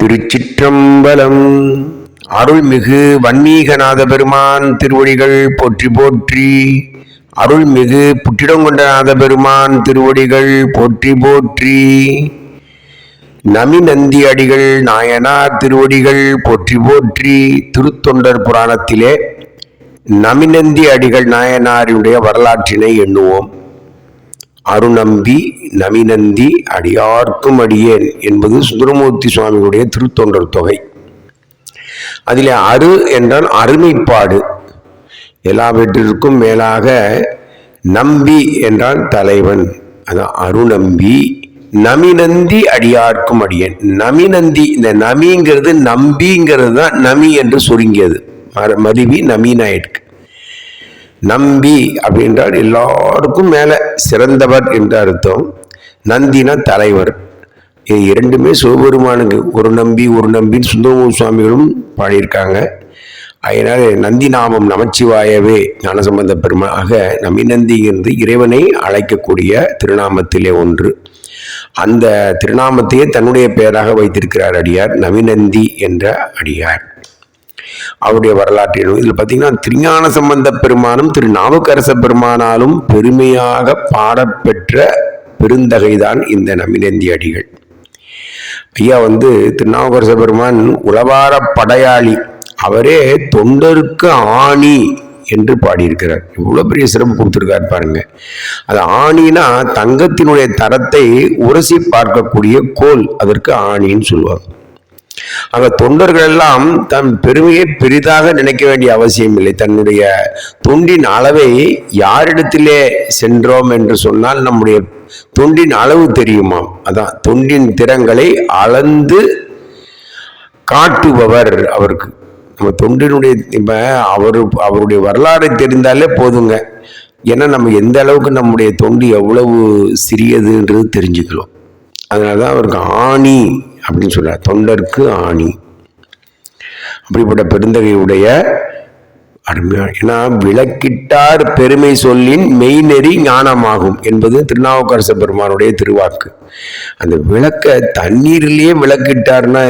திருச்சிற்றம்பலம். அருள்மிகு வன்மீகநாத பெருமான் திருவடிகள் போற்றி போற்றி. அருள்மிகு புற்றிடங்கொண்டநாத பெருமான் திருவடிகள் போற்றி போற்றி. நமிநந்தி அடிகள் நாயனார் திருவடிகள் போற்றி போற்றி. திருத்தொண்டர் புராணத்திலே நமிநந்தி அடிகள் நாயனாருடைய வரலாற்றினை எண்ணுவோம். அருநம்பி நமிநந்தி அடியார்க்கும் அடியேன் என்பது சுந்தரமூர்த்தி சுவாமிகளுடைய திருத்தொண்டர் தொகை. அதிலே அரு என்றால் அருமைப்பாடு, எல்லாவற்றிற்கும் மேலாக நம்பி என்றால் தலைவன். அதான் அருநம்பி நமிநந்தி அடியார்க்கும் அடியேன். நமிநந்தி, இந்த நமிங்கிறது நம்பிங்கிறது தான் நமி என்று சுருங்கியது, மருவி நமீனாயிருக்கு. நம்பி அப்படின்றால் எல்லாருக்கும் மேல சிறந்தவர் என்று அர்த்தம். நந்தினா தலைவர். இது இரண்டுமே சிவபெருமானுக்கு. ஒரு நம்பி ஒரு நம்பின்னு சுந்தரமூர்த்தி சுவாமிகளும் பாடியிருக்காங்க. அதனால் நந்தி நாமம் நமச்சிவாயவே ஞானசம்பந்த பெருமாக நமிநந்திங்கிறது இறைவனை அழைக்கக்கூடிய திருநாமத்திலே ஒன்று. அந்த திருநாமத்தையே தன்னுடைய பெயராக வைத்திருக்கிறார் அடியார், நமிநந்தி என்ற அடியார். அவருடைய வரலாற்றில் இதில் பார்த்தீங்கன்னா திருஞான சம்பந்த பெருமானும் திருநாவுக்கரச பெருமானாலும் பெருமையாக பாடப்பெற்ற பெருந்தகைதான் இந்த நமிநந்தி அடிகள். ஐயா திருநாவுக்கரச பெருமான் உளவார படையாளி, அவரே தொண்டருக்கு ஆணி என்று பாடியிருக்கிறார். இவ்வளவு பெரிய சிறப்பு கொடுத்திருக்காரு பாருங்க. அது ஆணினா தங்கத்தினுடைய தரத்தை உரசி பார்க்கக்கூடிய கோல், அதற்கு ஆணின்னு சொல்லுவாங்க. ஆக தொண்டர்கள் எல்லாம் தன் பெருமையை பெரிதாக நினைக்க வேண்டிய அவசியம் இல்லை. தன்னுடைய தொண்டின் அளவை யாரிடத்திலே சென்றோம் என்று சொன்னால் நம்முடைய தொண்டின் அளவு தெரியுமா? அதான் தொண்டின் திறங்களை அளந்து காட்டுபவர் அவருக்கு. நம்ம தொண்டினுடைய அவருடைய வரலாறை தெரிந்தாலே போதுங்க. ஏன்னா நம்ம எந்த அளவுக்கு நம்முடைய தொண்டு எவ்வளவு சிறியதுன்றது தெரிஞ்சுக்கலாம். அதனாலதான் அவருக்கு ஆணி அப்படின்னு சொல்றார், தொண்டருக்கு ஆணி. அப்படிப்பட்ட பெருந்தகையுடைய அருமையான, ஏன்னா விளக்கிட்டார் பெருமை சொல்லின் மெய்நெறி ஞானமாகும் என்பது திருநாவுக்கரச பெருமானுடைய திருவாக்கு. அந்த விளக்க தண்ணீரிலேயே விளக்கிட்டார்னா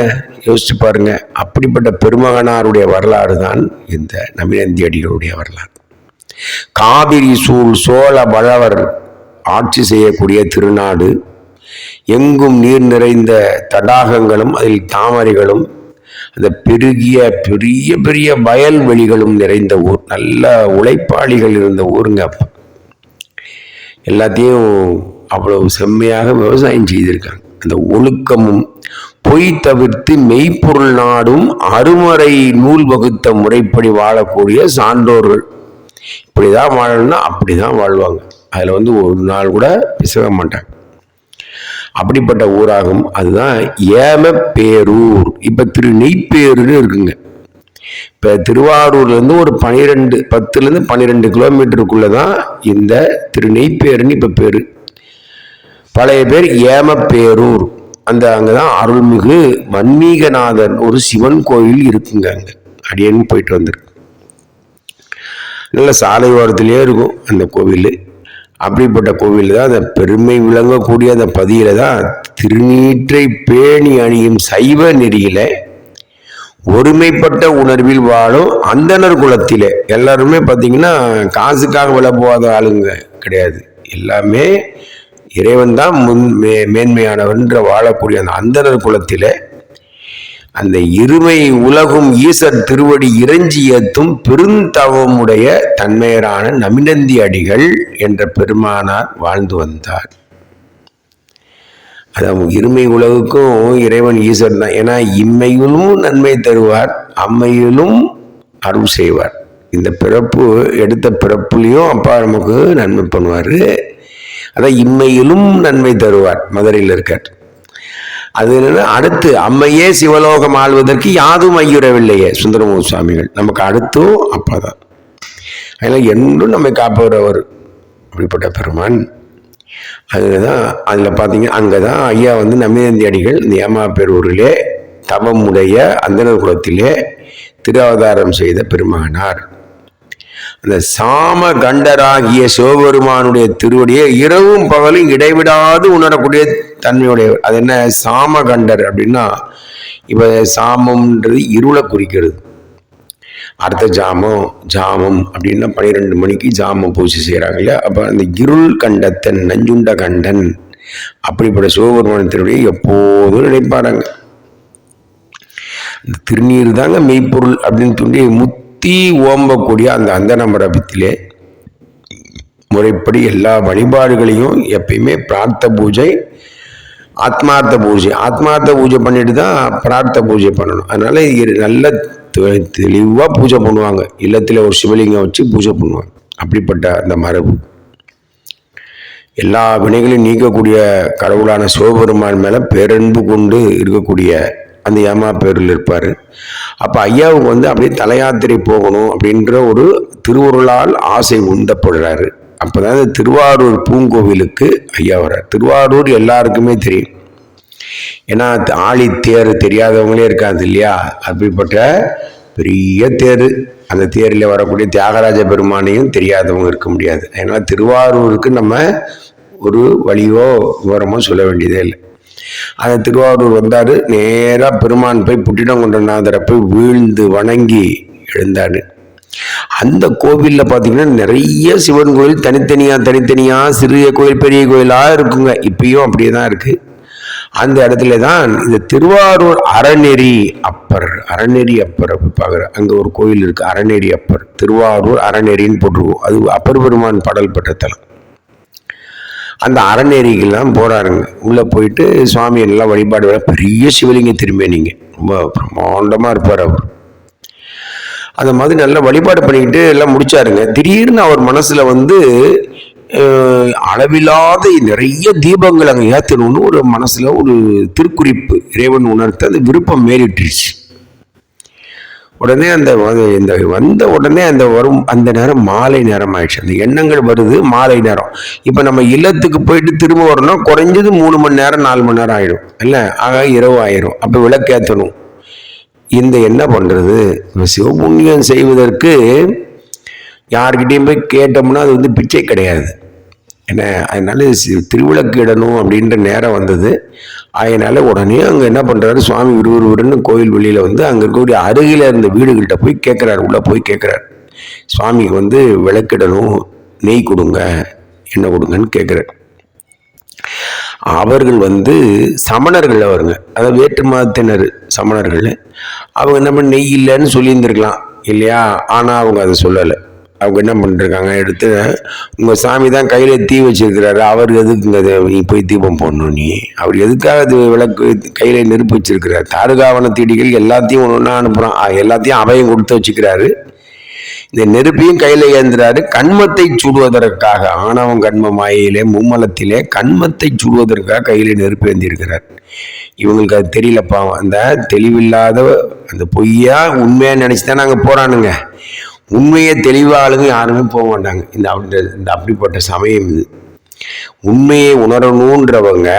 யோசிச்சு பாருங்க. அப்படிப்பட்ட பெருமகனாருடைய வரலாறு தான் இந்த நமிநந்தி அடிகளுடைய வரலாறு. காவிரி சூழ் சோழ பழவர் ஆட்சி செய்யக்கூடிய திருநாடு, எங்கும் நீர் நிறைந்த தடாகங்களும் அதில் தாமரைகளும் அந்த பெருகிய பெரிய பெரிய வயல்வெளிகளும் நிறைந்த ஊர். நல்ல உழைப்பாளிகள் இருந்த ஊருங்க. எல்லாத்தையும் அவ்வளவு செம்மையாக விவசாயம் செய்திருக்காங்க. அந்த ஒழுக்கமும் பொய் தவிர்த்து மெய்ப்பொருள் நாடும் அருமறை நூல் வகுத்த முறைப்படி வாழக்கூடிய சான்றோர்கள். இப்படிதான் வாழணும்னா அப்படிதான் வாழ்வாங்க. அதுல ஒரு நாள் கூட பிசக மாட்டாங்க. அப்படிப்பட்ட ஊராகும். அதுதான் ஏம பேரூர். இப்ப திருநெய்ப்பேருன்னு இருக்குங்க. இப்ப திருவாரூர்ல இருந்து ஒரு 10-12 கிலோமீட்டருக்குள்ளதான் இந்த திருநெய்ப்பேருன்னு இப்ப பேரு. பழைய பேர் ஏம பேரூர். அங்கதான் அருள்மிகு வன்மீகநாதன் ஒரு சிவன் கோயில் இருக்குங்க. அங்க அடியேன்னு போயிட்டு வந்திருக்கு. நல்ல சாலை ஓரத்திலேயே இருக்கும் அந்த கோவில். அப்படிப்பட்ட கோவில் தான் அந்த பெருமை விளங்கக்கூடிய அந்த பதியில தான் திருநீற்றை பேணி அணியும் சைவ நெறியில ஒருமைப்பட்ட உணர்வில் வாழும் அந்தனர் குலத்திலே. எல்லாருமே பார்த்தீங்கன்னா காசுக்காக விழ போகாத ஆளுங்க கிடையாது. எல்லாமே இறைவன் தான் மேன்மையானவன்ற வாழக்கூடிய அந்த அந்தனர் குலத்திலே அந்த இருமை உலகும் ஈசர் திருவடி இறைஞ்சி ஏத்தும் பெருந்தவமுடைய தன்மையரான நமிநந்தி அடிகள் என்ற பெருமானார் வாழ்ந்து வந்தார். அதான் இருமை உலகுக்கும் இறைவன் ஈசர் தான். ஏன்னா இம்மையிலும் நன்மை தருவார், அம்மையிலும் அருள் செய்வார். இந்த பிறப்பு எடுத்த பிறப்புலையும் அப்பா நமக்கு நன்மை பண்ணுவார். அதான் இம்மையிலும் நன்மை தருவார். மதுரையில் இருக்கார். அது என்னன்னா, அடுத்து அம்மையே சிவலோகம் ஆள்வதற்கு யாதும் ஐயுறவில்லையே சுந்தரமூர்த்தி சுவாமிகள். நமக்கு அடுத்தும் அப்பாதான். அதெல்லாம் என்றும் நம்மை காப்பவர் அப்படிப்பட்ட பெருமான். அதுதான் அதில் பார்த்தீங்க. அங்கதான் ஐயா நமிநந்தி அடிகள் இந்த ஏமாப்பேரூரிலே தவமுடைய அந்தனர் குலத்திலே திருஅவதாரம் செய்த பெருமகனார். அந்த சாம கண்டராகிய சிவபெருமானுடைய திருவடியை இரவும் பகலும் இடைவிடாது உணரக்கூடிய தன்மையுடையவர். அது என்ன சாம கண்டர் அப்படின்னா, இப்போ சாமம்ன்றது இருளை குறிக்கிறது. அடுத்த ஜாமம் அப்படின்னா 12 மணிக்கு ஜாமம் பூஜை செய்கிறாங்க இல்லையா? அப்போ அந்த இருள் கண்டத்தன் நஞ்சுண்ட கண்டன் அப்படிப்பட்ட சிவபெருமானத்தினுடைய எப்போதும் நினைப்பாடாங்க. இந்த திருநீர் தாங்க மெய்ப்பொருள் அப்படின்னு சொல்லி முத்தி ஓம்பக்கூடிய அந்த அந்தன மண்டபத்திலே முறைப்படி எல்லா வழிபாடுகளையும் எப்பயுமே பிரார்த்த பூஜை, ஆத்மார்த்த பூஜை பண்ணிட்டு தான் பிரார்த்த பூஜை பண்ணணும். அதனால நல்ல தெளிவாக பூஜை பண்ணுவாங்க. இல்லத்தில் ஒரு சிவலிங்கம் வச்சு பூஜை பண்ணுவாங்க. அப்படிப்பட்ட அந்த மரபு எல்லா வினைகளையும் நீக்கக்கூடிய கடவுளான சிவபெருமான் மேலே பேரன்பு கொண்டு இருக்கக்கூடிய அந்த ஏமா பேரில் இருப்பார். அப்போ ஐயாவுக்கு அப்படியே தல யாத்திரை போகணும் அப்படின்ற ஒரு திருவுருளால் ஆசை உந்தப்படுறாரு. அப்போ தான் இந்த திருவாரூர் பூங்கோவிலுக்கு ஐயா வர்றார். திருவாரூர் எல்லாருக்குமே தெரியும், ஏன்னா ஆழித்தேர் தெரியாதவங்களே இருக்காது இல்லையா? அப்படிப்பட்ட பெரிய தேர், அந்த தேரில் வரக்கூடிய தியாகராஜ பெருமானையும் தெரியாதவங்க இருக்க முடியாது. ஏன்னா திருவாரூருக்கு நம்ம ஒரு வழியோ விவரமோ சொல்ல வேண்டியதே இல்லை. அந்த திருவாரூர் வந்தார், நேராக பெருமான் போய் புட்டினங்குன்றநாதரை போய் வீழ்ந்து வணங்கி எழுந்தார். அந்த கோவிலில் பார்த்தீங்கன்னா நிறைய சிவன் கோயில் தனித்தனியாக சிறிய கோயில் பெரிய கோயிலாக இருக்குங்க. இப்பயும் அப்படியே தான் இருக்குது. அந்த இடத்துல தான் இந்த திருவாரூர் அறநெறி அப்பர் பார்க்குற அங்கே ஒரு கோயில் இருக்குது. அறநெறி அப்பர், திருவாரூர் அறநெறின்னு போட்டிருக்கோம். அது அப்பர் பெருமான் பாடல் பெற்ற தலம். அந்த அறநெறிக்கெல்லாம் போகிறாருங்க. உள்ளே போயிட்டு சுவாமி எல்லாம் வழிபாடு, பெரிய சிவலிங்க திரும்பி ரொம்ப பிரம்மாண்டமாக இருப்பார் அவர். அந்த மாதிரி நல்லா வழிபாடு பண்ணிக்கிட்டு எல்லாம் முடிச்சாருங்க. திடீர்னு அவர் மனசில் அளவில்லாத நிறைய தீபங்கள் அங்கே ஏற்றணும்னு ஒரு மனசில் ஒரு திருக்குறிப்பு இறைவன் உணர்த்த அந்த விருப்பம் மேலிட்டுருச்சு. உடனே அந்த வந்த உடனே அந்த நேரம் மாலை நேரம் ஆயிடுச்சு. அந்த எண்ணங்கள் வருது மாலை நேரம். இப்போ நம்ம இல்லத்துக்கு போயிட்டு திரும்ப வரணும், குறைஞ்சது 3 மணி நேரம் 4 மணி நேரம் ஆயிடும் இல்லை? ஆக இரவு ஆயிரும். அப்போ விளக்கேற்றணும். என்ன பண்ணுறது? சிவபுண்ணியம் செய்வதற்கு யார்கிட்டையும் போய் கேட்டோம்னா அது பிச்சை கிடையாது. என்ன, அதனால திருவிளக்கு இடணும் அப்படின்ற நேரம் வந்தது. அதனால உடனே அங்கே என்ன பண்ணுறாரு சுவாமி, விறுவிறுன்னு கோயில் வெளியில் அங்கே இருக்கக்கூடிய அருகில் இருந்த வீடுகள்கிட்ட போய் கேட்குறாரு. உள்ளே போய் கேட்குறாரு, சுவாமிக்கு விளக்கிடணும், நெய் கொடுங்க, எண்ணெய் கொடுங்கன்னு கேட்குறாரு. அவர்கள் சமணர்கள் அவருங்க, அதாவது வேற்று மதத்தினர் சமணர்கள். அவங்க என்ன பண்ண நெய் இல்லைன்னு சொல்லியிருந்திருக்கலாம் இல்லையா? ஆனால் அவங்க அதை சொல்லலை. அவங்க என்ன பண்ணிருக்காங்க, எடுத்து உங்கள் சாமி தான் கையில் தீ வச்சிருக்கிறாரு, அவர் எதுக்குங்க நீ போய் தீபம் போடணும், நீ அவர் எதுக்காக அது விளக்கு கையில் நெருப்பு வச்சிருக்கிறார்? தாருகாவன தீடிகள் எல்லாத்தையும் ஒன்று ஒன்றா அனுப்புகிறான், எல்லாத்தையும் அவையும் கொடுத்து வச்சுக்கிறாரு. இந்த நெருப்பையும் கையில் ஏந்துறாரு, கண்மத்தை சுடுவதற்காக. ஆணவம் கண்ம மாயிலே மும்மலத்திலே கண்மத்தை சுடுவதற்காக கையில் நெருப்பு ஏந்திருக்கிறார். இவங்களுக்கு அது தெரியலப்பா. அந்த தெளிவில்லாத அந்த பொய்யா உண்மையா நினைச்சுதான் நாங்கள் போறானுங்க. உண்மையை தெளிவாளுங்க யாருமே போக மாட்டாங்க. இந்த அப்படிப்பட்ட சமயம் இது. உண்மையை உணரணுன்றவங்க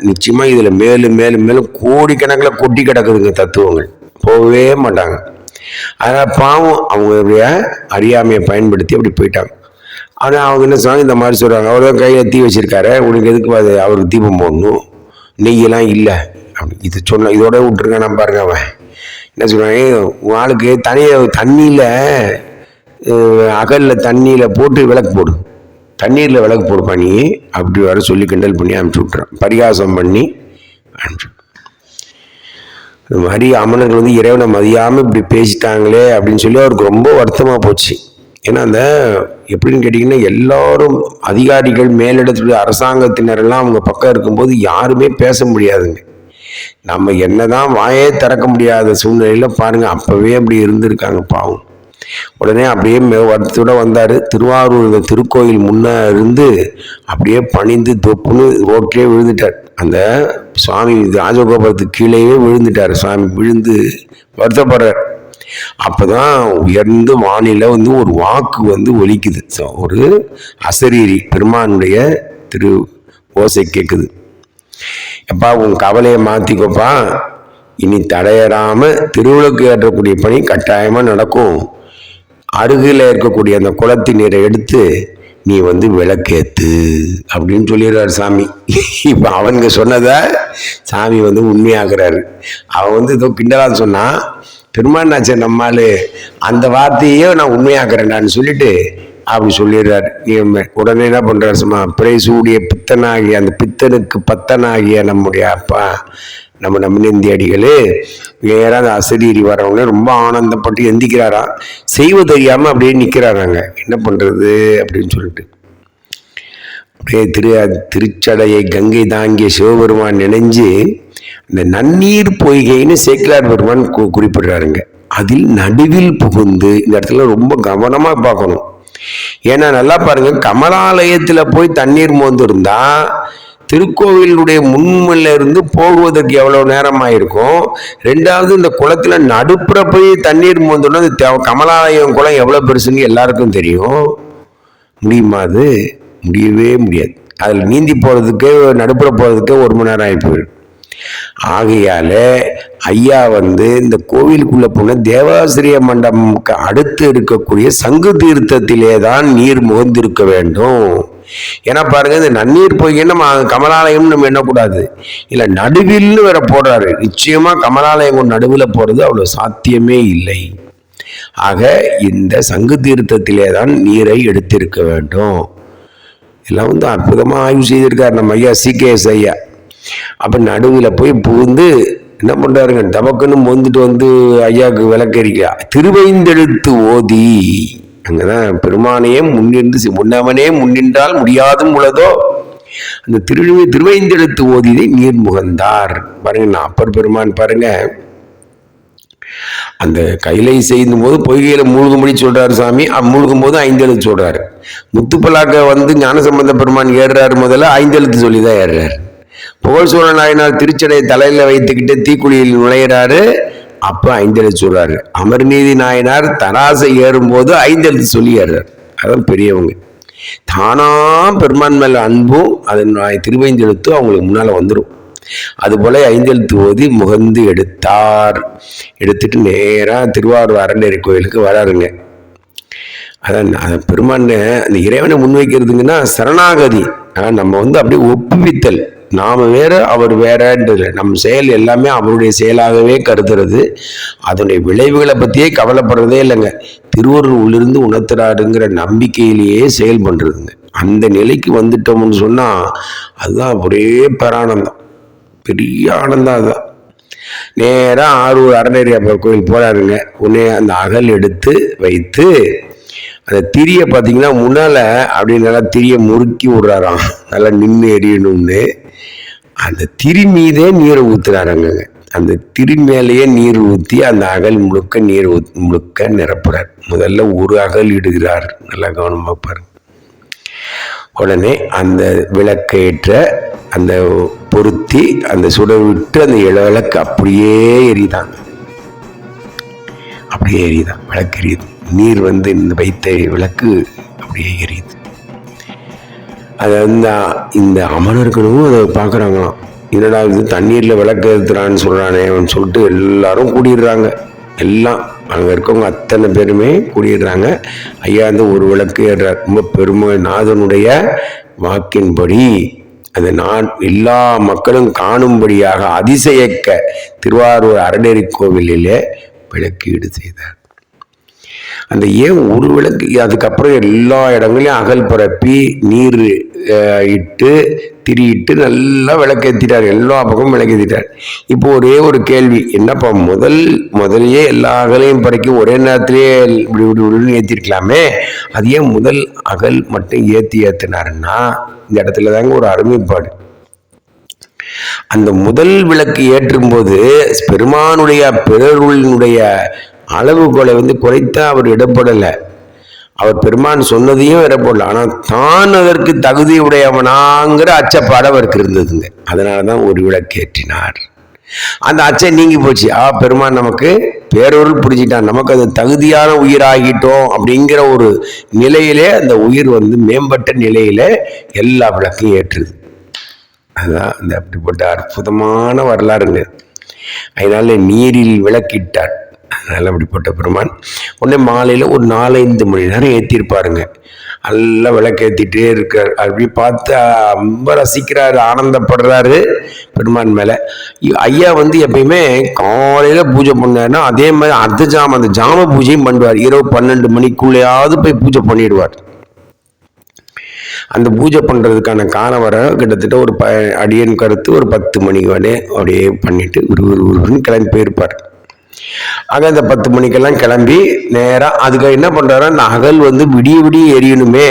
நிச்சயமா இதுல மேலும் மேலும் மேலும் கோடிக்கணக்கில் கொட்டி கிடக்குதுங்க தத்துவங்கள், போகவே மாட்டாங்க. அதனால பாவம் அவங்களுடைய அறியாமையை பயன்படுத்தி அப்படி போயிட்டாங்க. ஆனால் அவங்க என்ன சொன்னாங்க, இந்த மாதிரி சொல்றாங்க, அவர் தான் கையில் தீ வச்சிருக்காரு, உனக்கு எதுக்கு அது அவருக்கு தீபம் போடணும், நெய்யெல்லாம் இல்லை அப்படி இது சொன்ன இதோட விட்டுருங்க. நான் பாருங்க, அவன் என்ன சொல்றாங்க, ஆளுக்கு தண்ணியில் அகலில் தண்ணியில் போட்டு விளக்கு போடு, தண்ணீரில் விளக்கு போடு பண்ணி அப்படி வர சொல்லி கிண்டல் பண்ணி அனுப்பிச்சி விட்றான், பரிகாசம் பண்ணி அனுப்பிச்சு. இது மாதிரி அமனர்கள் இறைவனை மதியாமல் இப்படி பேசிட்டாங்களே அப்படின்னு சொல்லி அவருக்கு ரொம்ப வருத்தமாக போச்சு. ஏன்னா அந்த எப்படின்னு கேட்டிங்கன்னா, எல்லாரும் அதிகாரிகள் மேலிடத்துடைய அரசாங்கத்தினரெல்லாம் அவங்க பக்கம் இருக்கும்போது யாருமே பேச முடியாதுங்க. நம்ம என்னதான் வாயே திறக்க முடியாத சூழ்நிலையில் பாருங்கள், அப்போவே அப்படி இருந்திருக்காங்க பாவம். உடனே அப்படியே வருத்தத்தோட வந்தார். திருவாரூர் திருக்கோயில் முன்னே இருந்து அப்படியே பணிந்து தொப்புன்னு ரோட்டிலே விழுந்துட்டார். அந்த சுவாமி ராஜகோபுரத்துக்கு கீழேயே விழுந்துட்டார். சுவாமி விழுந்து வருத்தப்படுறார். அப்போதான் உயர்ந்து வானில ஒரு வாக்கு ஒலிக்குது. ஒரு அசரீரி பெருமானுடைய திரு ஓசை கேட்குது. எப்பா உன் கவலையை மாற்றிக்கோப்பா, இனி தடையறாம திருவிளக்கு ஏற்றக்கூடிய பணி கட்டாயமாக நடக்கும். அருகில் இருக்கக்கூடிய அந்த குளத்து நீரை எடுத்து நீ வந்து விளக்கேத்து அப்படின்னு சொல்லிடுறாரு சாமி. இப்போ அவனுங்க சொன்னதை சாமி வந்து உண்மையாக்குறாரு. அவன் வந்து ஏதோ கிண்டலான்னு சொன்னான். பெருமானாச்சே நம்மால் அந்த வார்த்தையே நான் உண்மையாக்குறேன்டான்னு சொல்லிட்டு அப்படி சொல்லிடுறாரு. உடனே என்ன பண்றாரு, சும்மா பிறை சூடிய பித்தனாகிய அந்த பித்தனுக்கு பத்தனாகிய நம்முடைய அப்பா நம்ம நம்மினந்தி அடிகளே வேறாவது அசரீரி வரவங்க ரொம்ப ஆனந்தப்பட்டு எந்திக்கிறாரா. செய்வது தெரியாம அப்படியே நிக்கிறாராங்க. என்ன பண்றது அப்படின்னு சொல்லிட்டு அப்படியே திருச்சடையை கங்கை தாங்கிய சிவபெருமான் நினைஞ்சு இந்த நன்னீர் பொய்கைன்னு சேக்கிலார் பெருமான் குறிப்பிடுறாருங்க. அதில் நடுவில் புகுந்து, இந்த இடத்துல ரொம்ப கவனமா பார்க்கணும். ஏன்னா நல்லா பாருங்க, கமலாலயத்துல போய் தண்ணீர் மோந்து இருந்தா திருக்கோவிலுடைய முன்மல்ல இருந்து போகுவதற்கு எவ்வளவு நேரம் ஆயிருக்கும். ரெண்டாவது இந்த குளத்துல நடுப்புற போய் தண்ணீர் மோந்தோன்னா கமலாலயம் குளம் எவ்வளவு பெருசுன்னு எல்லாருக்கும் தெரியும். முடியுமா? அது முடியவே முடியாது. அதில் நீந்தி போறதுக்கு நடுப்புற போறதுக்கு 1 மணி நேரம் ஆகி போயிடும். ஆகையால ஐயா வந்து இந்த கோவிலுக்குள்ள போன தேவாசிரிய மண்டபம்க்கு அடுத்து இருக்கக்கூடிய சங்கு தீர்த்தத்திலே தான் நீர் முகந்திருக்க வேண்டும். ஏன்னா பாருங்க, இந்த நன்னீர் பொய்கை நம்ம கமலாலயம் நம்ம எண்ணக்கூடாது. இல்ல நடுவில் வேற போடுறாரு. நிச்சயமா கமலாலயம் நடுவில் போறது அவ்வளவு சாத்தியமே இல்லை. ஆக இந்த சங்கு தீர்த்தத்திலே தான் நீரை எடுத்திருக்க வேண்டும். எல்லாம் வந்து அற்புதமா ஆய்வு செய்திருக்காரு நம்ம ஐயா CKS ஐயா. அப்ப நடுவில் போய் புகுந்து என்ன பண்றாருங்க, டபக்குன்னு மோந்துட்டு வந்து ஐயாவுக்கு விளக்கரிக்கா திருவைந்தெழுத்து ஓதி. அங்கதான் பெருமானையே முன்னின்று முன்னவனே முன்னின்றால் முடியாதும் உள்ளதோ அந்த திருவைந்தெழுத்து ஓதியை நீர் முகந்தார். பாருங்க, அப்பர் பெருமான் பாருங்க, அந்த கைலை செய்யும் போது பொய்கையில மூழ்கும்படி சொல்றாரு சாமி. மூழ்கும் போது 5 எழுத்து சொல்றாரு. முத்துப்பலாக்க வந்து ஞானசம்பந்த பெருமான் ஏறுறாரு, முதல்ல 5 எழுத்து சொல்லிதான் ஏறுறாரு. புகழ் சோழ நாயனார் திருச்சடை தலையில வைத்துக்கிட்டு தீக்குழியில் நுழையிறாரு, அப்ப 5 எழுத்து சொல்றாரு. அமர்நீதி நாயனார் தராசை ஏறும்போது 5 எழுத்து சொல்லி ஏறாரு. அதான் பெரியவங்க. தானா பெருமான் மேல அன்பும் அதன் திருவைந்தெழுத்து அவங்களுக்கு முன்னால வந்துடும். அது போல 5 எழுத்து ஓதி முகந்து எடுத்தார். எடுத்துட்டு நேரா திருவாரூர் அறநெறி கோயிலுக்கு வராருங்க. அதான் பெருமான் அந்த இறைவனை முன்வைக்கிறதுங்கன்னா சரணாகதி. நம்ம வந்து அப்படியே ஒப்புவித்தல். நாம வேற அவர் வேறன்றது, நம் செயல் எல்லாமே அவருடைய செயலாகவே கருதுறது. அதனுடைய விளைவுகளை பத்தியே கவலைப்படுறதே இல்லைங்க. திருவருள் உள்ளிருந்து உணர்த்துறாருங்கிற நம்பிக்கையிலேயே செயல் பண்றதுங்க. அந்த நிலைக்கு வந்துட்டோம்னு சொன்னா அதுதான் ஒரே பேரானந்தம், பெரிய ஆனந்தம். அதுதான் நேரா ஆரூர் அறநெறி கோயில் போறாருங்க. உடனே அந்த அகல் எடுத்து வைத்து அந்த திரிய பார்த்தீங்கன்னா முன்னால அப்படி நல்லா திரிய முறுக்கி விடுறாராம், நல்லா நின்று எரியணும்னு. அந்த திரி மீதே நீரை ஊத்துறாருங்க. அந்த திரி மேலேயே நீர் ஊற்றி அந்த அகல் முழுக்க நீர் முழுக்க நிரப்புறார். முதல்ல ஒரு அகல் இடுகிறார், நல்லா கவனமாக பாருங்க. உடனே அந்த விளக்கேற்ற அந்த பொருத்தி அந்த சுட விட்டு அந்த விளக்கு அப்படியே எரியுதான், அப்படியே எரியுதான், விளக்கு எரியுது. நீர் வந்து இந்த வைத்த விளக்கு அப்படியே எரியுது. அதை வந்து இந்த அமரர்களும் அதை பார்க்குறாங்களாம். என்னடா இது தண்ணீரில் விளக்கு ஏற்றுறான்னு சொல்கிறானே அவன் சொல்லிட்டு எல்லாரும் கூடிடுறாங்க. எல்லாம் அங்கே இருக்கவங்க அத்தனை பேருமே கூடிடுறாங்க. ஐயா வந்து ஒரு விளக்கு ஏறுறார். ரொம்ப பெருமை. நாதனுடைய வாக்கின்படி அந்த எல்லா மக்களும் காணும்படியாக அதிசயக்க திருவாரூர் அறநெறி கோவிலிலே விளக்கீடு செய்தார். அந்த ஏன் ஒரு விளக்கு, அதுக்கப்புறம் எல்லா இடங்களையும் அகல் பரப்பி நீர் இட்டு திரியிட்டு நல்லா விளக்கேற்றிட்டார். எல்லா பக்கமும் விளக்கேற்றிட்டார். இப்போ ஒரே ஒரு கேள்வி, என்னப்பா முதலையே எல்லா அகலையும் படைக்க ஒரே நேரத்திலேயே இப்படி இப்படி ஏற்றிருக்கலாமே, அது ஏன் முதல் அகல் மட்டும் ஏற்றினாருன்னா இந்த இடத்துல தாங்க ஒரு அருமைப்பாடு. அந்த முதல் விளக்கு ஏற்றும் போது பெருமானுடைய பிறருளினுடைய அளவுகோலை வந்து குறைத்தா அவர் இடப்படலை. அவர் பெருமான் சொன்னதையும் இடப்படல. ஆனால் தான் அதற்கு தகுதி உடையவனாங்கிற அச்சப்பாடு அவருக்கு இருந்ததுங்க. அதனாலதான் ஒரு விளக்கேற்றினார். அந்த அச்சம் நீங்கி போச்சு. பெருமான் நமக்கு பேரொருள் புரிஞ்சிட்டான், நமக்கு அது தகுதியான உயிராகிட்டோம் அப்படிங்கிற ஒரு நிலையிலே அந்த உயிர் வந்து மேம்பட்ட நிலையில எல்லா விளக்கையும் ஏற்றுது. அதுதான் அந்த அப்படிப்பட்ட அற்புதமான வரலாறுங்க. அதனால நீரில் விளக்கிட்டார். அதனால் அப்படிப்பட்ட பெருமான் உடனே மாலையில் ஒரு 4-5 மணி நேரம் ஏற்றிருப்பாருங்க. நல்லா விளக்கேற்றிட்டே இருக்கார். அப்படி பார்த்து ரொம்ப ரசிக்கிறாரு, ஆனந்தப்படுறாரு பெருமான் மேலே. ஐயா வந்து எப்பயுமே காலையில் பூஜை பண்ணாருன்னா அதே மாதிரி அந்த ஜாம பூஜையும் பண்ணுவார். இரவு 12 மணிக்குள்ளேயாவது போய் பூஜை பண்ணிடுவார். அந்த பூஜை பண்ணுறதுக்கான காலம் வர கிட்டத்தட்ட ஒரு அடியன் கருத்து ஒரு 10 மணிக்கு வரை அப்படியே பண்ணிட்டு ஒரு கிளம்பி போயிருப்பார். ஆக அந்த 10 மணிக்கெல்லாம் கிளம்பி நேராக அதுக்கு என்ன பண்ணுறாரு, அந்த அகல் வந்து விடிய எரியணுமே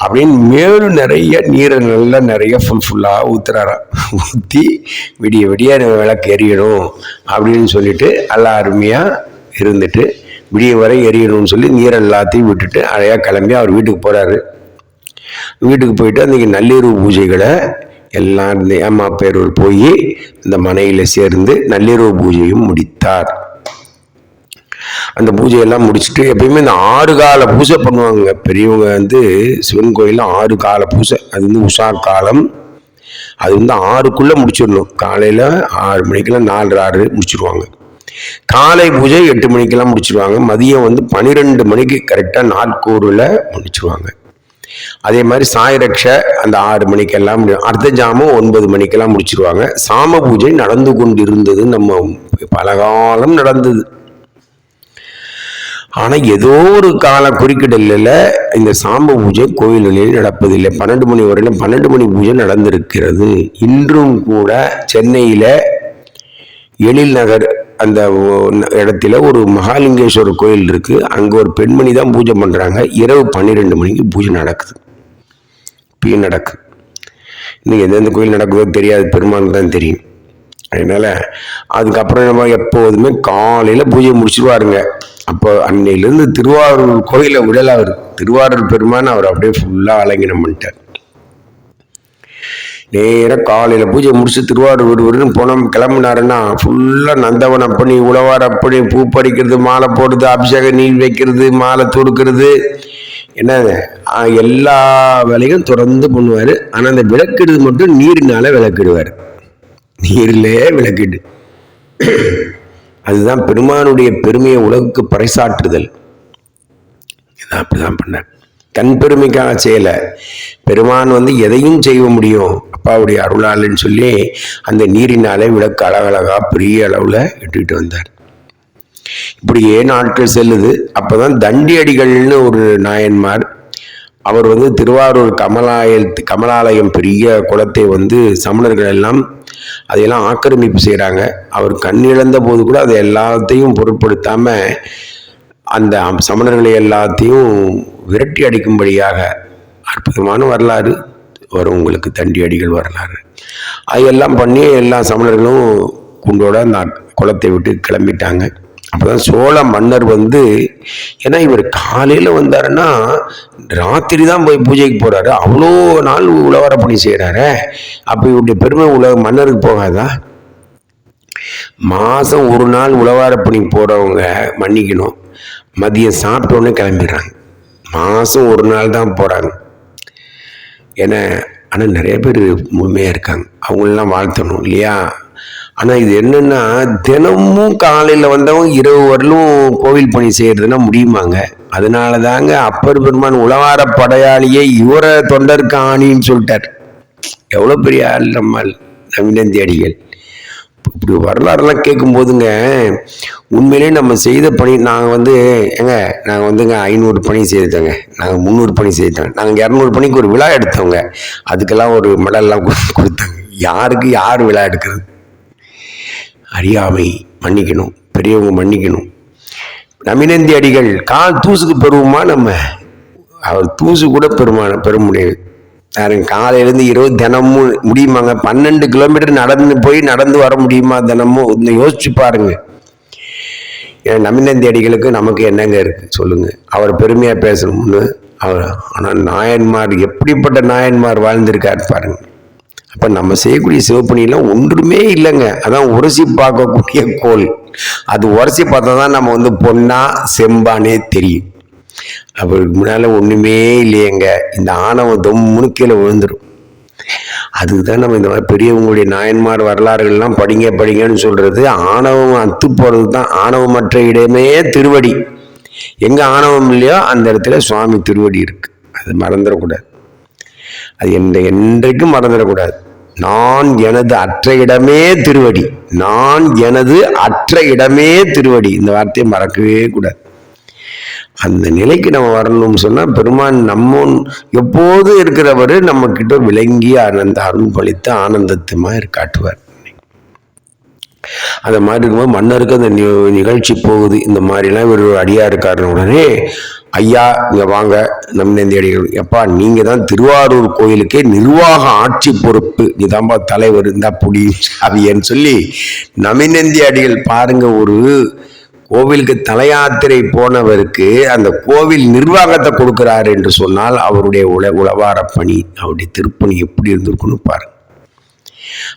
அப்படின்னு மேலும் நிறைய நீரை நல்லா நிறைய ஃபுல்லாக ஊற்றுறாராம். ஊற்றி விடிய விளக்கு எரியணும் அப்படின்னு சொல்லிட்டு எல்லாம் அருமையாக இருந்துட்டு விடிய வரை எரியணும்னு சொல்லி நீரை எல்லாத்தையும் விட்டுட்டு அழையாக கிளம்பி அவர் வீட்டுக்கு போகிறாரு. வீட்டுக்கு போயிட்டு அன்றைக்கி நள்ளிரவு பூஜைகளை எல்லாம் அம்மா பேரூர் போய் இந்த மனையில் சேர்ந்து நள்ளிரவு பூஜையும் முடித்தார். அந்த பூஜையெல்லாம் முடிச்சுட்டு எப்பயுமே இந்த 6 கால பூஜை பண்ணுவாங்க பெரியவங்க வந்து சிவன் கோயிலில் 6 கால பூஜை. அது வந்து உஷா காலம். அது வந்து 6க்குள்ளே முடிச்சிடணும். காலையில் 6 மணிக்கெல்லாம் 4-6 முடிச்சிடுவாங்க. காலை பூஜை 8 மணிக்கெல்லாம் முடிச்சிடுவாங்க. மதியம் வந்து 12 மணிக்கு கரெக்டாக நாட்கூரில் முடிச்சிடுவாங்க. அதே மாதிரி சாயரட்ச அந்த 6 மணிக்கெல்லாம் அர்த்த ஜாமம் 9 மணிக்கெல்லாம் முடிச்சிருவாங்க. சாம பூஜை நடந்து கொண்டு இருந்தது, நம்ம பலகாலம் நடந்தது. ஆனால் ஏதோ ஒரு கால குறுக்கிடலில் இந்த சாம்ப பூஜை கோயில்களில் நடப்பதில்லை. 12 மணி வரையிலும் 12 மணி பூஜை நடந்திருக்கிறது. இன்றும் கூட சென்னையில் எழில் நகர் அந்த இடத்துல ஒரு மகாலிங்கேஸ்வரர் கோயில் இருக்குது. அங்கே ஒரு பெண்மணி தான் பூஜை பண்ணுறாங்க. இரவு 12 மணிக்கு பூஜை நடக்குது. இப்பயும் நடக்குது. இன்னும் எந்தெந்த கோயில் நடக்குதோ தெரியாது, பெருமான் தான் தெரியும். அதனால் அதுக்கப்புறம் நம்ம எப்போதுமே காலையில் பூஜை முடிச்சுருவாருங்க. அப்போ அன்னையிலேருந்து திருவாரூர் கோயிலை விடலை அவர். திருவாரூர் பெருமான் அவர் அப்படியே ஃபுல்லாக அலங்கினம் பண்ணிட்டார். நேராக காலையில் பூஜை முடிச்சு திருவாரூர் போனோம் கிளம்புனாருன்னா ஃபுல்லாக நந்தவன் அப்படி, உழவார் அப்படி, பூ பறிக்கிறது, மாலை போடுறது, அபிஷேகம் நீர் வைக்கிறது, மாலை தொடுக்கிறது, என்னங்க எல்லா வேலையும் தொடர்ந்து பண்ணுவார். ஆனால் அந்த விளக்கிடுது மட்டும் நீரினால விளக்கிடுவார். நீரிலே விளக்கிடு. அதுதான் பெருமானுடைய பெருமையை உலகுக்கு பறைசாற்றுதல். இதான் அப்படிதான் பண்ணார். தன் பெருமைக்காக செய்யலை. பெருமான் வந்து எதையும் செய்ய முடியும் அப்பாவுடைய அருளாளன்னு சொல்லி அந்த நீரினாலே விளக்கு அழகழகா பெரிய அளவில் இட்டுக்கிட்டு வந்தார். இப்படியே நாட்கள் செல்லுது. அப்போதான் தண்டி அடிகள்னு ஒரு நாயன்மார், அவர் வந்து திருவாரூர் கமலாலயம் பெரிய குளத்தை வந்து சமணர்கள் எல்லாம் அதையெல்லாம் ஆக்கிரமிப்பு செய்கிறாங்க. அவர் கண் இழந்த போது கூட அதை எல்லாத்தையும் பொருட்படுத்தாமல் அந்த சமணர்களை எல்லாத்தையும் விரட்டி அடிக்கும்படியாக அற்புதமான வரலாறு வரும் உங்களுக்கு, தண்டி அடிகள் வரலாறு. அதையெல்லாம் பண்ணி எல்லா சமணர்களும் குண்டோட அந்த குளத்தை விட்டு கிளம்பிட்டாங்க. அப்போதான் சோழ மன்னர் வந்து, ஏன்னா இவர் காலையில் வந்தாருன்னா ராத்திரி தான் போய் பூஜைக்கு போகிறாரு, அவ்வளோ நாள் உழவர பணி செய்கிறாரு. அப்போ இவருடைய பெருமை மன்னருக்கு போகாதா? மாதம் ஒரு நாள் உழவார பணி போகிறவங்க மன்னிக்கணும், மதியம் சாப்பிட்டோன்னே கிளம்பிடுறாங்க. மாதம் ஒரு நாள் தான் போகிறாங்க. ஏன்னா ஆனால் நிறைய பேர் முழுமையாக இருக்காங்க, அவங்களெலாம் வாழ்த்தணும் இல்லையா? ஆனால் இது என்னென்னா, தினமும் காலையில் வந்தவங்க இரவு வரலும் கோவில் பணி செய்கிறதுனா முடியுமாங்க? அதனால தாங்க அப்பர் பெருமான் உழவார படையாளியே இவரை தொண்டருக்கு ஆணின்னு சொல்லிட்டார். எவ்வளோ பெரிய ஆள் நம்மால் நவீனந்தி அடிகள். இப்படி வரலாறுலாம் கேட்கும் போதுங்க உண்மையிலே நம்ம செய்த பணி, நாங்கள் வந்து நாங்கள் வந்துங்க 500 பணி செய்தோங்க, நாங்கள் 300 பணி செய்தோங்க, நாங்கள் 200 பணிக்கு ஒரு விழா எடுத்தோங்க, அதுக்கெல்லாம் ஒரு மெடல்லாம் கொடுத்தாங்க. யாருக்கு யார் விழா எடுக்கிறது? அறியாமை, மன்னிக்கணும், பெரியவங்க மன்னிக்கணும். நவீனந்தி அடிகள் கால் தூசுக்கு பெறுவோமா? நம்ம அவர் தூசு கூட பெற முடியாது. காலையிலேருந்து இரவு தினமும் முடியுமாங்க? 12 கிலோமீட்டர் நடந்து வர முடியுமா தினமும்? இன்னும் யோசிச்சு பாருங்க. ஏன்னா நவீனந்தி அடிகளுக்கு நமக்கு என்னங்க இருக்கு சொல்லுங்க? அவர் பெருமையா பேசணும்னு அவர். ஆனால் நாயன்மார் எப்படிப்பட்ட நாயன்மார் வாழ்ந்திருக்காரு பாருங்க. அப்ப நம்ம செய்யக்கூடிய சிவப்பணியெல்லாம் ஒன்றுமே இல்லைங்க. அதான் உரசி பார்க்கக்கூடிய கோல். அது உரசி பார்த்தா தான் நம்ம வந்து பொன்னா செம்பானே தெரியும். அவருக்கு முன்னால ஒண்ணுமே இல்லையேங்க. இந்த ஆணவம் தொம்முன்னு கீழே விழுந்துடும். அதுதான் நம்ம இந்த மாதிரி பெரியவங்களுடைய நாயன்மார் வரலாறுகள்லாம் படிங்கன்னு சொல்றது. ஆணவம் அத்து போறது தான். ஆணவமற்ற இடமே திருவடி. எங்க ஆணவம் இல்லையோ அந்த இடத்துல சுவாமி திருவடி இருக்கு. அது மறந்துடக்கூடாது. அது என்றைக்கும் மறந்துடக்கூடாது. நான் எனது அற்ற இடமே திருவடி. நான் எனது அற்ற இடமே திருவடி. இந்த வார்த்தையை மறக்கவே கூடாது. அந்த நிலைக்கு நம்ம வரணும்னு சொன்னா பெருமான் நம்ம எப்போது இருக்கிறவரு நம்ம கிட்ட விளங்கி அருள் பளித்த ஆனந்தத்துமா காட்டுவார். அந்த மாதிரி இருக்கும்போது மன்னருக்கு அந்த நிகழ்ச்சி போகுது. இந்த மாதிரிலாம் இவர் அடியா இருக்காருன்னு உடனே, ஐயா இங்க வாங்க நமினந்தி அடிகள், எப்பா நீங்க தான் திருவாரூர் கோயிலுக்கே நிர்வாக ஆட்சி பொறுப்பு, நீதான்பா தலைவர், இருந்தா புடி சாவியன்னு சொல்லி நமினந்தி அடிகள் பாருங்க, ஒரு கோவிலுக்கு தல யாத்திரை போனவருக்கு அந்த கோவில் நிர்வாகத்தை கொடுக்கிறாரு என்று சொன்னால் அவருடைய உளவார பணி, அவருடைய திருப்பணி எப்படி இருந்திருக்குன்னு பாருங்க.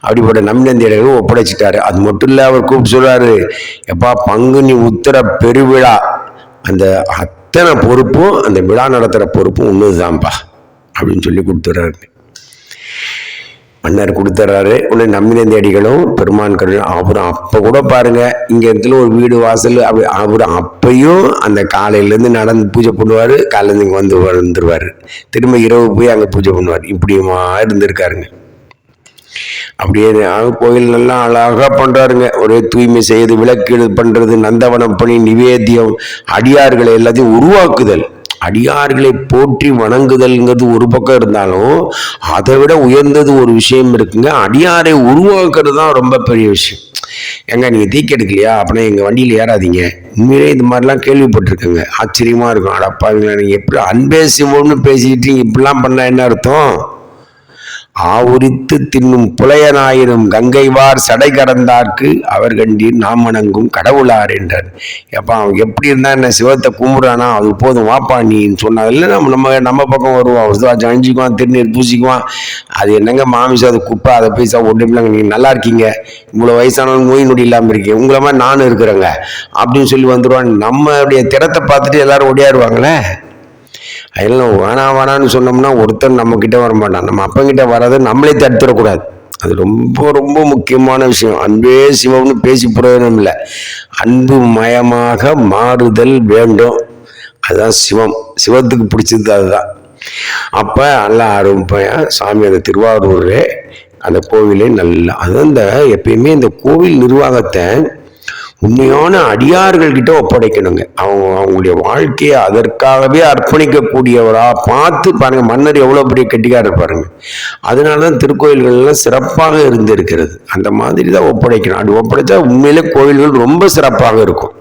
அப்படிப்பட்ட நமினந்தி அடிகளும் ஒப்படைச்சிட்டாரு. அது மட்டும் இல்ல, அவர் கூப்பிட்டு சொல்றாரு, எப்பா பங்குனி உத்தர பெருவிழா அந்த அத்தனை பொறுப்பும் அந்த விழா நடத்துற பொறுப்பும் ஒண்ணுதான்பா அப்படின்னு சொல்லி கொடுத்துறாரு. மன்னர் கொடுத்துறாரு. உடனே நமினந்தி அடிகளும் பெருமான் கருணை, அவரும் அப்ப கூட பாருங்க இங்க இடத்துல ஒரு வீடு வாசல், அவரு அப்பையும் அந்த காலையில இருந்து நடந்து பூஜை பண்ணுவாரு, காலையில இருந்து இங்க வந்துருவாரு, திரும்ப இரவு போய் அங்க பூஜை பண்ணுவார். இப்படியுமா இருந்திருக்காருங்க. அப்படியே கோயில் நல்லா அழகா பண்றாருங்க. ஒரே தூய்மை செய்து விளக்கீடு பண்றது, நந்தவனம் பணி, நிவேத்தியம், அடியார்களை எல்லாத்தையும் உருவாக்குதல். அடியார்களை போற்றி வணங்குதல்ங்கிறது ஒரு பக்கம் இருந்தாலும் அதை விட உயர்ந்தது ஒரு விஷயம் இருக்குங்க. அடியாரை உருவாக்குறது தான் ரொம்ப பெரிய விஷயம். எங்க நீங்க தீக்கெடுக்கலையா அப்படின்னா எங்க வண்டியில ஏறாதீங்க. உண்மையிலே இந்த மாதிரிலாம் கேள்விப்பட்டிருக்கேங்க. ஆச்சரியமா இருக்கும். அடப்பாவீங்களா நீங்க எப்படி அன்பே சிவம்னு பேசிக்கிட்டு இப்படிலாம் பண்ணா என்ன அர்த்தம்? ஆவுரித்து தின்னும் புலையனாயிரும் கங்கைவார் சடை கடந்தார்க்கு அவர் கண்டீர் நாம் வணங்கும் கடவுளார் என்றார். எப்பா அவன் எப்படி இருந்தா என்ன, சிவத்தை கும்பிடுறானா அது போதும் வாப்பா நீன்னு சொன்னதில்ல. நம்ம பக்கம் வருவான், ஜஞ்சிக்குவான், திருநீர் பூசிக்குவான். அது என்னங்க மாமிசம், அது குப்பை, அதை போய் ஒன்றும் நீங்க நல்லா இருக்கீங்க, இவ்வளவு வயசானவங்க நோய் நொடி இல்லாம இருக்கீங்க, உங்களை மாதிரி நானும் இருக்கிறேங்க அப்படின்னு சொல்லி வந்துடுவான். நம்மளுடைய திறத்தை பார்த்துட்டு எல்லாரும் ஒடியாருவாங்களே. அதெல்லாம் வேணான்னு சொன்னோம்னா ஒருத்தர் நம்ம கிட்ட வரமாட்டான். நம்ம அப்பங்கிட்ட வராது நம்மளே தடுத்துடக்கூடாது. அது ரொம்ப ரொம்ப முக்கியமான விஷயம். அன்பே சிவம்னு பேசி பிரயோஜனம் இல்லை. அன்பு மயமாக மாறுதல் வேண்டும். அதுதான் சிவம். சிவத்துக்கு பிடிச்சது அதுதான். அப்ப நல்லா ஆரம்பிப்பையா சாமி அந்த திருவாரூர்ல அந்த கோவிலே நல்லா, அது அந்த எப்பயுமே இந்த கோவில் நிர்வாகத்தை உண்மையான அடியார்கள் கிட்ட ஒப்படைக்கணுங்க. அவங்களுடைய வாழ்க்கையை அதற்காகவே அர்ப்பணிக்கக்கூடியவரா பார்த்து பாருங்க. மன்னர் எவ்வளவு பெரிய கெட்டிக்காரர் பாருங்க. அதனாலதான் திருக்கோயில்கள் எல்லாம் சிறப்பாக இருந்திருக்கிறது. அந்த மாதிரி தான் ஒப்படைக்கணும். அப்படி ஒப்படைச்சா உண்மையிலே கோயில்கள் ரொம்ப சிறப்பாக இருக்கும்.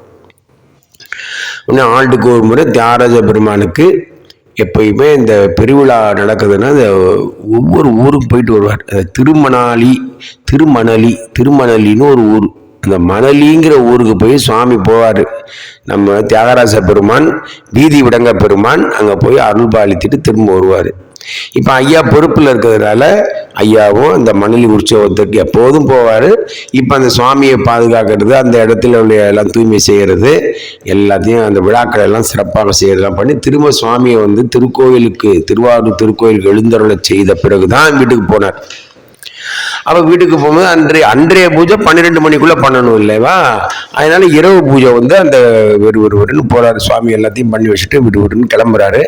இன்னும் ஆண்டுக்கு ஒரு முறை தியாகராஜ பெருமானுக்கு எப்பயுமே இந்த பெருவிழா நடக்குதுன்னா அந்த ஒவ்வொரு ஊருக்கு போயிட்டு வருவார். திருமணலின்னு ஒரு ஊர். அந்த மணலிங்கிற ஊருக்கு போய் சுவாமி போவார். நம்ம தியாகராஜ பெருமான், வீதி விடங்க பெருமான் அங்கே போய் அருள் பாலித்துட்டு திரும்ப வருவார். இப்போ ஐயா பொறுப்பில் இருக்கிறதுனால ஐயாவும் அந்த மணலி உற்சவத்துக்கு எப்போதும் போவார். இப்போ அந்த சுவாமியை பாதுகாக்கிறது, அந்த இடத்துல உள்ள எல்லாம் தூய்மை செய்கிறது, எல்லாத்தையும் அந்த விழாக்கள் எல்லாம் சிறப்பாக செய்யறதெல்லாம் பண்ணி திரும்ப சுவாமியை திருவாரூர் திருக்கோயிலுக்கு எழுந்தருளை செய்த பிறகுதான் வீட்டுக்கு போனார். அப்ப வீட்டுக்கு போகும்போது அன்றைய பூஜை 12 மணிக்குள்ள பண்ணணும் இல்லைவா? அதனால இரவு பூஜை அந்த விறுவிறுன்னு போறாரு. சுவாமி எல்லாத்தையும் பண்ணி வச்சுட்டு விறுவிறுன்னு கிளம்புறாரு.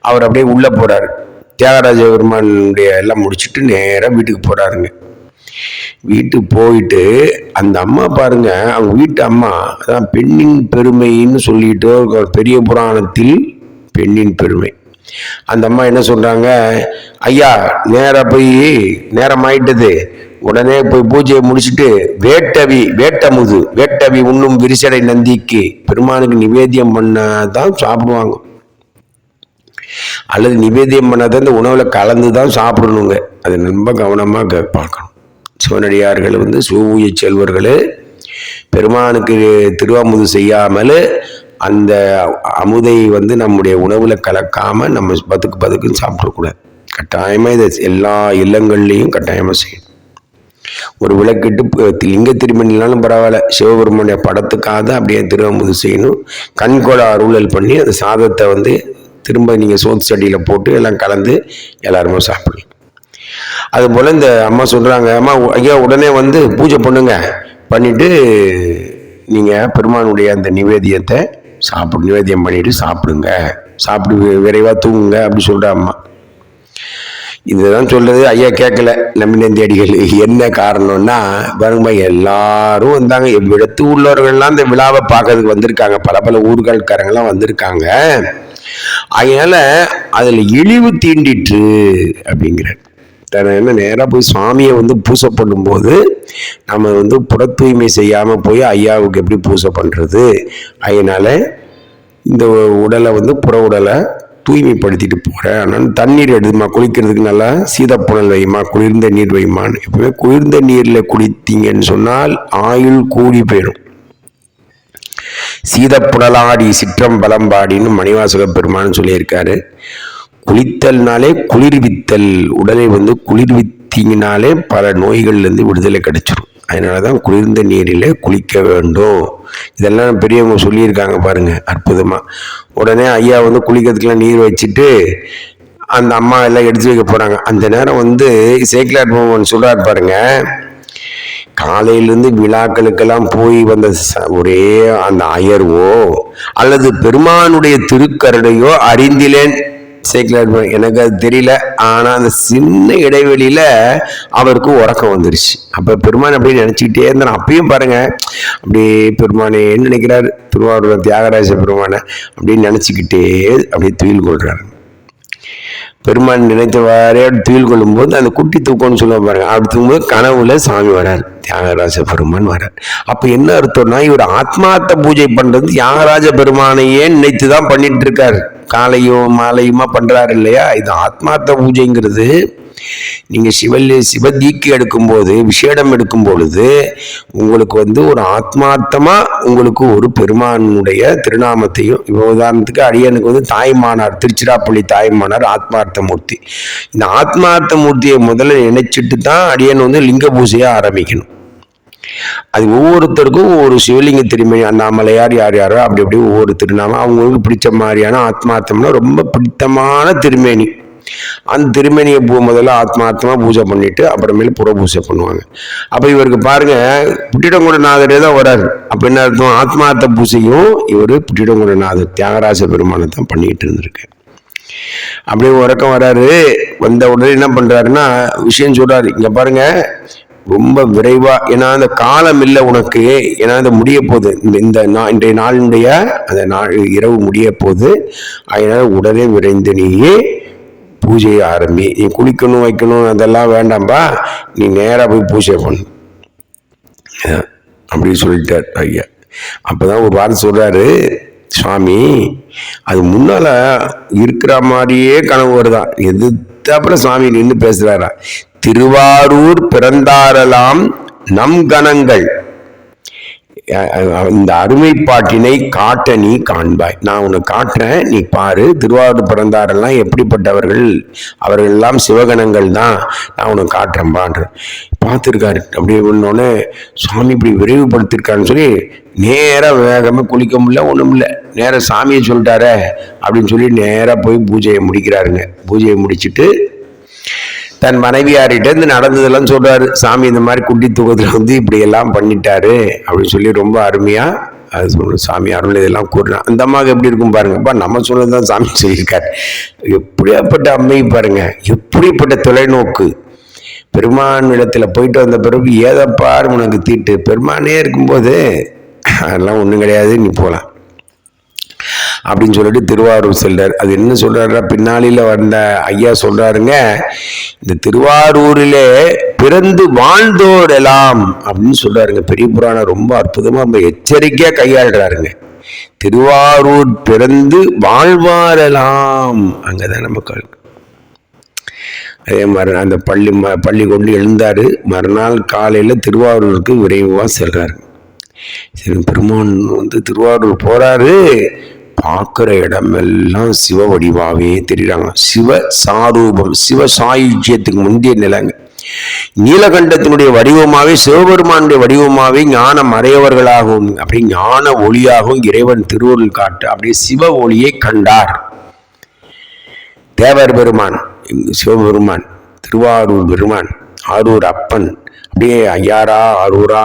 அவர் அப்படியே உள்ள போறாரு. தியாகராஜ பெருமானுடைய எல்லாம் முடிச்சுட்டு நேரா வீட்டுக்கு போறாருங்க. வீட்டுக்கு போயிட்டு அந்த அம்மா பாருங்க, அவங்க வீட்டு அம்மா அதான் பெண்ணின் பெருமைன்னு சொல்லிட்டு பெரிய புராணத்தில் பெண்ணின் பெருமை. அந்த அம்மா என்ன சொல்றாங்க, ஐயா நேரம் ஆயிட்டது, உடனே போய் பூஜையை முடிச்சுட்டு வேட்டவி உண்ணும் விரிசடை நந்திக்கு பெருமானுக்கு நிவேத்தியம் பண்ணாதான் சாப்பிடுவாங்க, அல்லது நிவேத்தியம் பண்ணாதான் இந்த உணவுல கலந்துதான் சாப்பிடணுங்க. அது ரொம்ப கவனமா பார்க்கணும். சிவனடியார்கள் சிவபூஜை செல்வர்களே பெருமானுக்கு திருவாமுது செய்யாமல் அந்த அமுதை நம்முடைய உணவுல கலக்காம நம்ம பதுக்குன்னு சாப்பிடக்கூடாது. கட்டாயமா இதை எல்லா இல்லங்கள்லையும் கட்டாயமா செய்யணும். ஒரு விளக்கிட்டு லிங்க திருமணினாலும் பரவாயில்ல, சிவபெருமானுடைய படத்துக்காக அப்படியே திருவாமுது செய்யணும். கண்கோட அருளல் பண்ணி அந்த சாதத்தை திரும்ப நீங்க சோத்து சட்டியில போட்டு எல்லாம் கலந்து எல்லாருமே சாப்பிடணும். அது போல இந்த அம்மா சொல்றாங்க, அம்மா ஐயா உடனே வந்து பூஜை பண்ணுங்க, பண்ணிட்டு நீங்க பெருமானுடைய அந்த நிவேதியத்தை நிவேதியம் பண்ணிட்டு சாப்பிடுங்க, சாப்பிட்டு விரைவா தூங்குங்க அப்படி சொல்ற அம்மா. இதுதான் சொல்றது. ஐயா கேட்கல நம்பினந்தி அடிகள். என்ன காரணம்னா பாருங்கம்மா, எல்லாரும் வந்தாங்க, எவ்விடத்து உள்ளவர்கள்லாம் இந்த விழாவை பார்க்கறதுக்கு வந்திருக்காங்க, பல பல ஊர்கள்காரங்கெல்லாம் வந்திருக்காங்க. அதனால அதுல இழிவு தீண்டிட்டு அப்படிங்கிறார். என்ன நேராக போய் சுவாமியை வந்து பூசை பண்ணும்போது நம்ம வந்து புற தூய்மை செய்யாம போய் ஐயாவுக்கு எப்படி பூசை பண்றது? அதனால இந்த உடலை வந்து புற உடலை தூய்மைப்படுத்திட்டு போகிறேன். ஆனால் தண்ணீர் எடுத்துமா, குளிக்கிறதுக்கு நல்லா சீதப்புணல் வைமா, குளிர்ந்த நீர் வைமான்னு. எப்பவுமே குளிர்ந்த நீரில் குளித்தீங்கன்னு சொன்னால் ஆயுள் கூடி போயிடும். சீதப்புணலாடி சிற்றம்பலம்பாடின்னு மணிவாசக பெருமான்னு சொல்லியிருக்காரு. குளித்தல்னாலே குளிர்வித்தல், உடலை வந்து குளிர்வித்தீங்கனாலே பல நோய்கள்லேருந்து விடுதலை கிடைச்சிடும். அதனால தான் குளிர்ந்த நீரில் குளிக்க வேண்டும். இதெல்லாம் பெரியவங்க சொல்லியிருக்காங்க பாருங்க, அற்புதமா. உடனே ஐயா வந்து குளிக்கிறதுக்கெல்லாம் நீர் வச்சுட்டு அந்த அம்மா எல்லாம் எடுத்து வைக்க போறாங்க. அந்த நேரம் வந்து சேக்கிலார் பெருமான் சொல்றாரு பாருங்க, காலையிலிருந்து விழாக்களுக்கெல்லாம் போய் வந்த ஒரே அந்த அயர்வோ அல்லது பெருமானுடைய திருக்கருணையோ அறிந்திலேன். சேக்கிலார் எனக்கு அது தெரியல, ஆனா அந்த சின்ன இடைவெளியில அவருக்கு உறக்கம் வந்துருச்சு. அப்ப பெருமான் அப்படின்னு நினைச்சுக்கிட்டே இருந்தான். அப்பயும் பாருங்க, அப்படியே பெருமானே என்ன நினைக்கிறாரு, திருவாரூர் தியாகராஜ பெருமானை அப்படின்னு நினைச்சுக்கிட்டே அப்படியே துயில் கொள்றாரு. பெருமான் நினைத்தவாறே துயில் கொள்ளும் போது அந்த குட்டி தூக்கம்னு சொல்லுவாங்க பாருங்க, அப்படி தூங்கும்போது கனவுல சாமி வரார், தியாகராஜ பெருமான் வரார். அப்ப என்ன அர்த்தம்னா, இவர் ஆத்மார்த்த பூஜை பண்றது தியாகராஜ பெருமானையே நினைத்துதான் பண்ணிட்டு இருக்காரு. காலையும் மாலையுமா பண்றாரு இல்லையா? இது ஆத்மார்த்த பூஜைங்கிறது. நீங்க சிவதீக்கு எடுக்கும் போது, விசேடம் எடுக்கும் பொழுது உங்களுக்கு வந்து ஒரு ஆத்மார்த்தமா உங்களுக்கு ஒரு பெருமானுடைய திருநாமத்தையும், இப்போ உதாரணத்துக்கு அடியனுக்கு வந்து தாய்மானார், திருச்சிராப்பள்ளி தாய்மானார் ஆத்மார்த்த மூர்த்தி. இந்த ஆத்மார்த்த மூர்த்தியை முதல்ல நினைச்சிட்டு தான் அடியன் வந்து லிங்க பூஜையை ஆரம்பிக்கணும். அது ஒவ்வொருத்தருக்கும் ஒவ்வொரு சிவலிங்க திருமணி, அண்ணாமலையார் யார் யாரோ அப்படி அப்படி ஒவ்வொரு திருநாமம் அவங்களுக்கு பிடிச்ச மாதிரியான ஆத்மார்த்தம்னா ரொம்ப பிடித்தமான திருமேனி. அந்த திருமேனியை முதல்ல ஆத்மார்த்தமா பூஜை பண்ணிட்டு அப்புறமேல புற பூஜை பண்ணுவாங்க. அப்ப இவருக்கு பாருங்க, புட்டிடங்குடநாதரே தான் வராரு. அப்ப என்ன அர்த்தம்? ஆத்மார்த்த பூஜையும் இவரு புட்டிடங்குடநாதர் தியாகராஜ பெருமானை தான் பண்ணிட்டு இருந்திருக்கு. அப்படியே உறக்கம் வராரு. வந்த உடனே என்ன பண்றாருன்னா விஷயம் சொல்றாரு, இங்க பாருங்க ரொம்ப விரைவா, ஏன்னா அந்த காலம் இல்லை உனக்கு, ஏன்னா இந்த முடிய போகுது, இன்றைய நாளினுடைய அந்த நாள் இரவு முடிய போகுது. அதனால உடனே விரைந்து நீயே பூஜையை ஆரம்பி. நீ குளிக்கணும் வைக்கணும் அதெல்லாம் வேண்டாம்பா, நீ நேராக போய் பூஜை பண்ணு அப்படின்னு சொல்லிட்டார் ஐயா. அப்பதான் ஒரு வார்த்தை சொல்றாரு சுவாமி, அது முன்னால இருக்கிற மாதிரியே கனவு வருதான். எதிர்த்தாப்புல சுவாமி நின்று பேசுறாரா, திருவாரூர் பிறந்தாரெல்லாம் நம் கணங்கள் இந்த அருமைப்பாட்டினை காட்ட நீ காண்பாய். நான் உனக்கு காட்டுறேன், நீ பாரு. திருவாரூர் பிறந்தாரெல்லாம் எப்படிப்பட்டவர்கள், அவர்கள் எல்லாம் சிவகணங்கள் தான், நான் உனக்கு காட்டுறேன்பான்ற. பார்த்துருக்காரு. அப்படியே ஒன்னொன்னே சுவாமி இப்படி விரைவுபடுத்திருக்காருன்னு சொல்லி நேராக வேகமாக குளிக்க முடியல, ஒன்றும் இல்லை, நேராக சாமியை சொல்லிட்டாரே அப்படின்னு சொல்லி நேராக போய் பூஜையை முடிக்கிறாருங்க. பூஜையை முடிச்சுட்டு தன் மனைவியார்கிட்ட இருந்து நடந்ததெல்லாம் சொல்றாரு. சாமி இந்த மாதிரி குட்டி தூக்கத்துல வந்து இப்படி எல்லாம் பண்ணிட்டாரு அப்படின்னு சொல்லி ரொம்ப அருமையா அது சொல்ற. சாமி அருள் இதெல்லாம் கூறுறான். அந்த அம்மாவுக்கு எப்படி இருக்கும் பாருங்கப்பா, நம்ம சொன்னதுதான் சாமி சொல்லியிருக்காரு. எப்படியாப்பட்ட அம்மை பாருங்க, எப்படிப்பட்ட தொலைநோக்கு. பெருமான் இடத்துல போயிட்டு வந்த பிறகு ஏதப்பார் உனக்கு தீட்டு, பெருமானே இருக்கும்போது அதெல்லாம் ஒன்றும் கிடையாது, நீ போகலாம் அப்படின்னு சொல்லிட்டு திருவாரூர் செல்றார். அது என்ன சொல்றாருன்னா, பின்னாளில வந்த ஐயா சொல்றாருங்க, இந்த திருவாரூரிலே பிறந்து வாழ்ந்தோரெல்லாம் அப்படின்னு சொல்றாருங்க. பெரிய புராணம் ரொம்ப அற்புதமா ரொம்ப எச்சரிக்கையா கையாளுறாருங்க. திருவாரூர் பிறந்து வாழ்வாரெல்லாம், அங்கதான் நமக்கு. அதே மாதிரி அந்த பள்ளி கொண்டு எழுந்தாரு. மறுநாள் காலையில திருவாரூருக்கு விரைவா செல்றாரு. சரி, பெருமான் வந்து திருவாரூர் போறாரு. பார்க்குற இடமெல்லாம் சிவ வடிவாவே தெரியுறாங்க. சிவ சாரூபம், சிவ சாயுஜ்யத்துக்கு முந்தைய நிலைங்க. நீலகண்டத்தினுடைய வடிவமாவே, சிவபெருமானுடைய வடிவமாவே ஞான மறையவர்களாகவும் அப்படி ஞான ஒளியாகவும் இறைவன் திருவருள் காட்டு அப்படியே சிவ ஒளியை கண்டார். தேவர் பெருமான், சிவபெருமான் திருவாரூர் பெருமான், ஆரூர் அப்பன், அப்படியே ஐயாரா ஆரூரா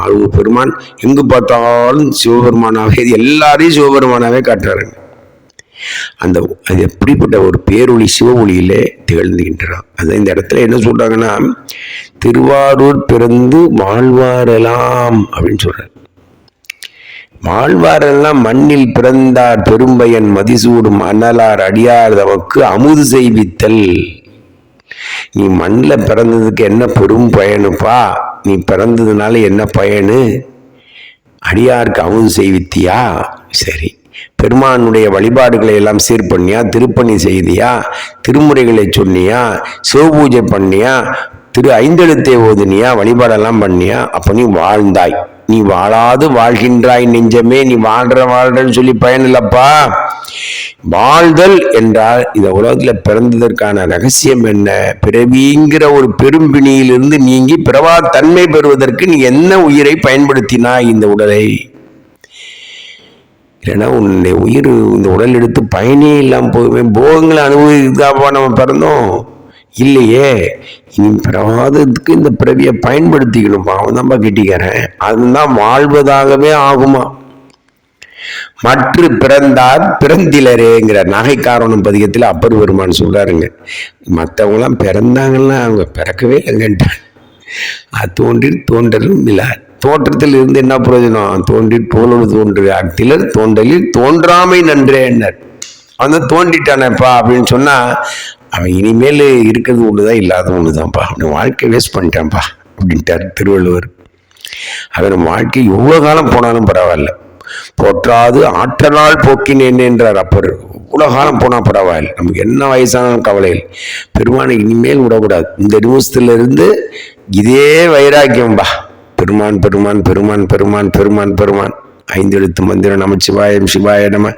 ஆரூர் பெருமான், எங்கு பார்த்தாலும் சிவபெருமானாவே, எல்லாரையும் சிவபெருமானாவே காட்டுறாருங்க. அந்த அது எப்படிப்பட்ட ஒரு பேரொளி சிவ ஒளியிலே திகழ்ந்துகின்றான். அது இந்த இடத்துல என்ன சொல்றாங்கன்னா, திருவாரூர் பிறந்து வாழ்வாரெல்லாம் அப்படின்னு சொல்றாரு. வாழ்வாரெல்லாம் மண்ணில் பிறந்தார் பெரும்பயன் மதிசூடும் அண்ணலார் அடியார் தமக்கு அமுது செய்வித்தல். நீ மண்ணில் பிறந்ததுக்கு என்ன பெரும் பயனுப்பா, நீ பிறந்ததுனால என்ன பயனு, அடியாருக்கு அமுது செய்வித்தியா, சரி பெருமானுடைய வழிபாடுகளை எல்லாம் சீர் பண்ணியா, திருப்பணி செய்தியா, திருமுறைகளை சொன்னியா, சிவபூஜை பண்ணியா, ஐந்தெழுத்தை ஓதுனியா, வழிபாடெல்லாம் பண்ணியா, அப்ப நீ வாழ்ந்தாய். நீ வாழாது வாழ்கின்றாய் நெஞ்சமே, நீ வாழ்றன்னு சொல்லி பயன் இல்லப்பா. வாழ்தல் என்றால் இந்த உலகத்துல பிறந்ததற்கான ரகசியம் என்ன, பிறவிங்கிற ஒரு பெரும்பிணியிலிருந்து நீங்கி பிறவா தன்மை பெறுவதற்கு நீ என்ன உயிரை பயன்படுத்தினாய் இந்த உடலை. இல்லைன்னா உன்னுடைய உயிர் இந்த உடல் எடுத்து பயனே இல்லாமல் போகுமே, போகங்களை அனுபவிக்காப்பா நம்ம பிறந்தோம் இல்லையே. இனி பிறவாததுக்கு இந்த பிறவியை பயன்படுத்திக்கணும்ப்பா, அவன் தான்ப்பா கெட்டிக்கிறேன், அதுதான் வாழ்வதாகவே ஆகுமா. மற்ற பிறந்தார் பிறந்திலரேங்கிற நகைக்காரணம் பதிகத்தில் அப்பர் பெருமான் சொல்றாருங்க. மற்றவங்களாம் பிறந்தாங்கன்னா அவங்க பிறக்கவே இல்லைங்கன்ட்டான். அது தோன்றில் தோன்றலும் இல்லார். தோற்றத்தில் இருந்து என்ன பிரயோஜனம், தோன்றி தோல்வது தோன்று அத்திலர் தோன்றலில் தோன்றாமை நன்றே என்ன. அவன் தோண்டிட்டானப்பா அப்படின்னு சொன்னா அவன் இனிமேல் இருக்கிறது ஒண்ணுதான் இல்லாத ஒண்ணுதான்ப்பா, அவன் வாழ்க்கை வேஸ்ட் பண்ணிட்டான்ப்பா அப்படின்ட்டார் திருவள்ளுவர். அவன் வாழ்க்கை எவ்வளவு காலம் போனாலும் பரவாயில்ல, போற்றாது ஆற்றலால் போக்கினேன் என்றார் அப்பர். இவ்வளவு காலம் போனா பரவாயில்ல, நமக்கு என்ன வயசானாலும் கவலையில் பெருமானை இனிமேல் விடக்கூடாது. இந்த நிமிஷத்துல இருந்து இதே வைராக்கியம்பா, பெருமான் பெருமான் பெருமான் பெருமான் பெருமான் பெருமான். 5 எழுத்து மந்திரம் நமச்சிவாயம் சிவாய நம,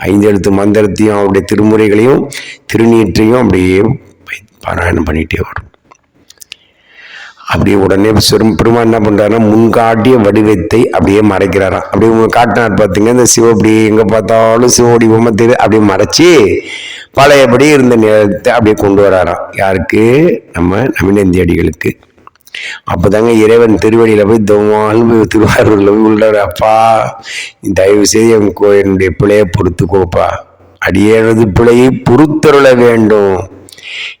5 எழுத்து மந்திரத்தையும் அவருடைய திருமுறைகளையும் திருநீற்றையும் அப்படியே பாராயணம் பண்ணிட்டே வரும். அப்படியே உடனே பெருமான் என்ன பண்றாருன்னா, முன்காட்டிய வடிவத்தை அப்படியே மறைக்கிறாராம். அப்படியே காட்டினார் பார்த்தீங்க, இந்த சிவ அப்படியே எங்க பார்த்தாலும் சிவ வடிவமா தெரியுது, அப்படியே மறைச்சி பழையபடி இருந்த நேரத்தை அப்படியே கொண்டு வராராம். யாருக்கு, நம்ம நவீனந்தியடிகளுக்கு. அப்பதாங்க இறைவன் திருவடியில போய் திருவாரூர்ல போய் உள்ளாரு. அப்பா நீ தயவு செய்து என்னுடைய பிழையை பொறுத்துக்கோப்பா, அடியேனது பிழையை பொறுத்தருள வேண்டும்.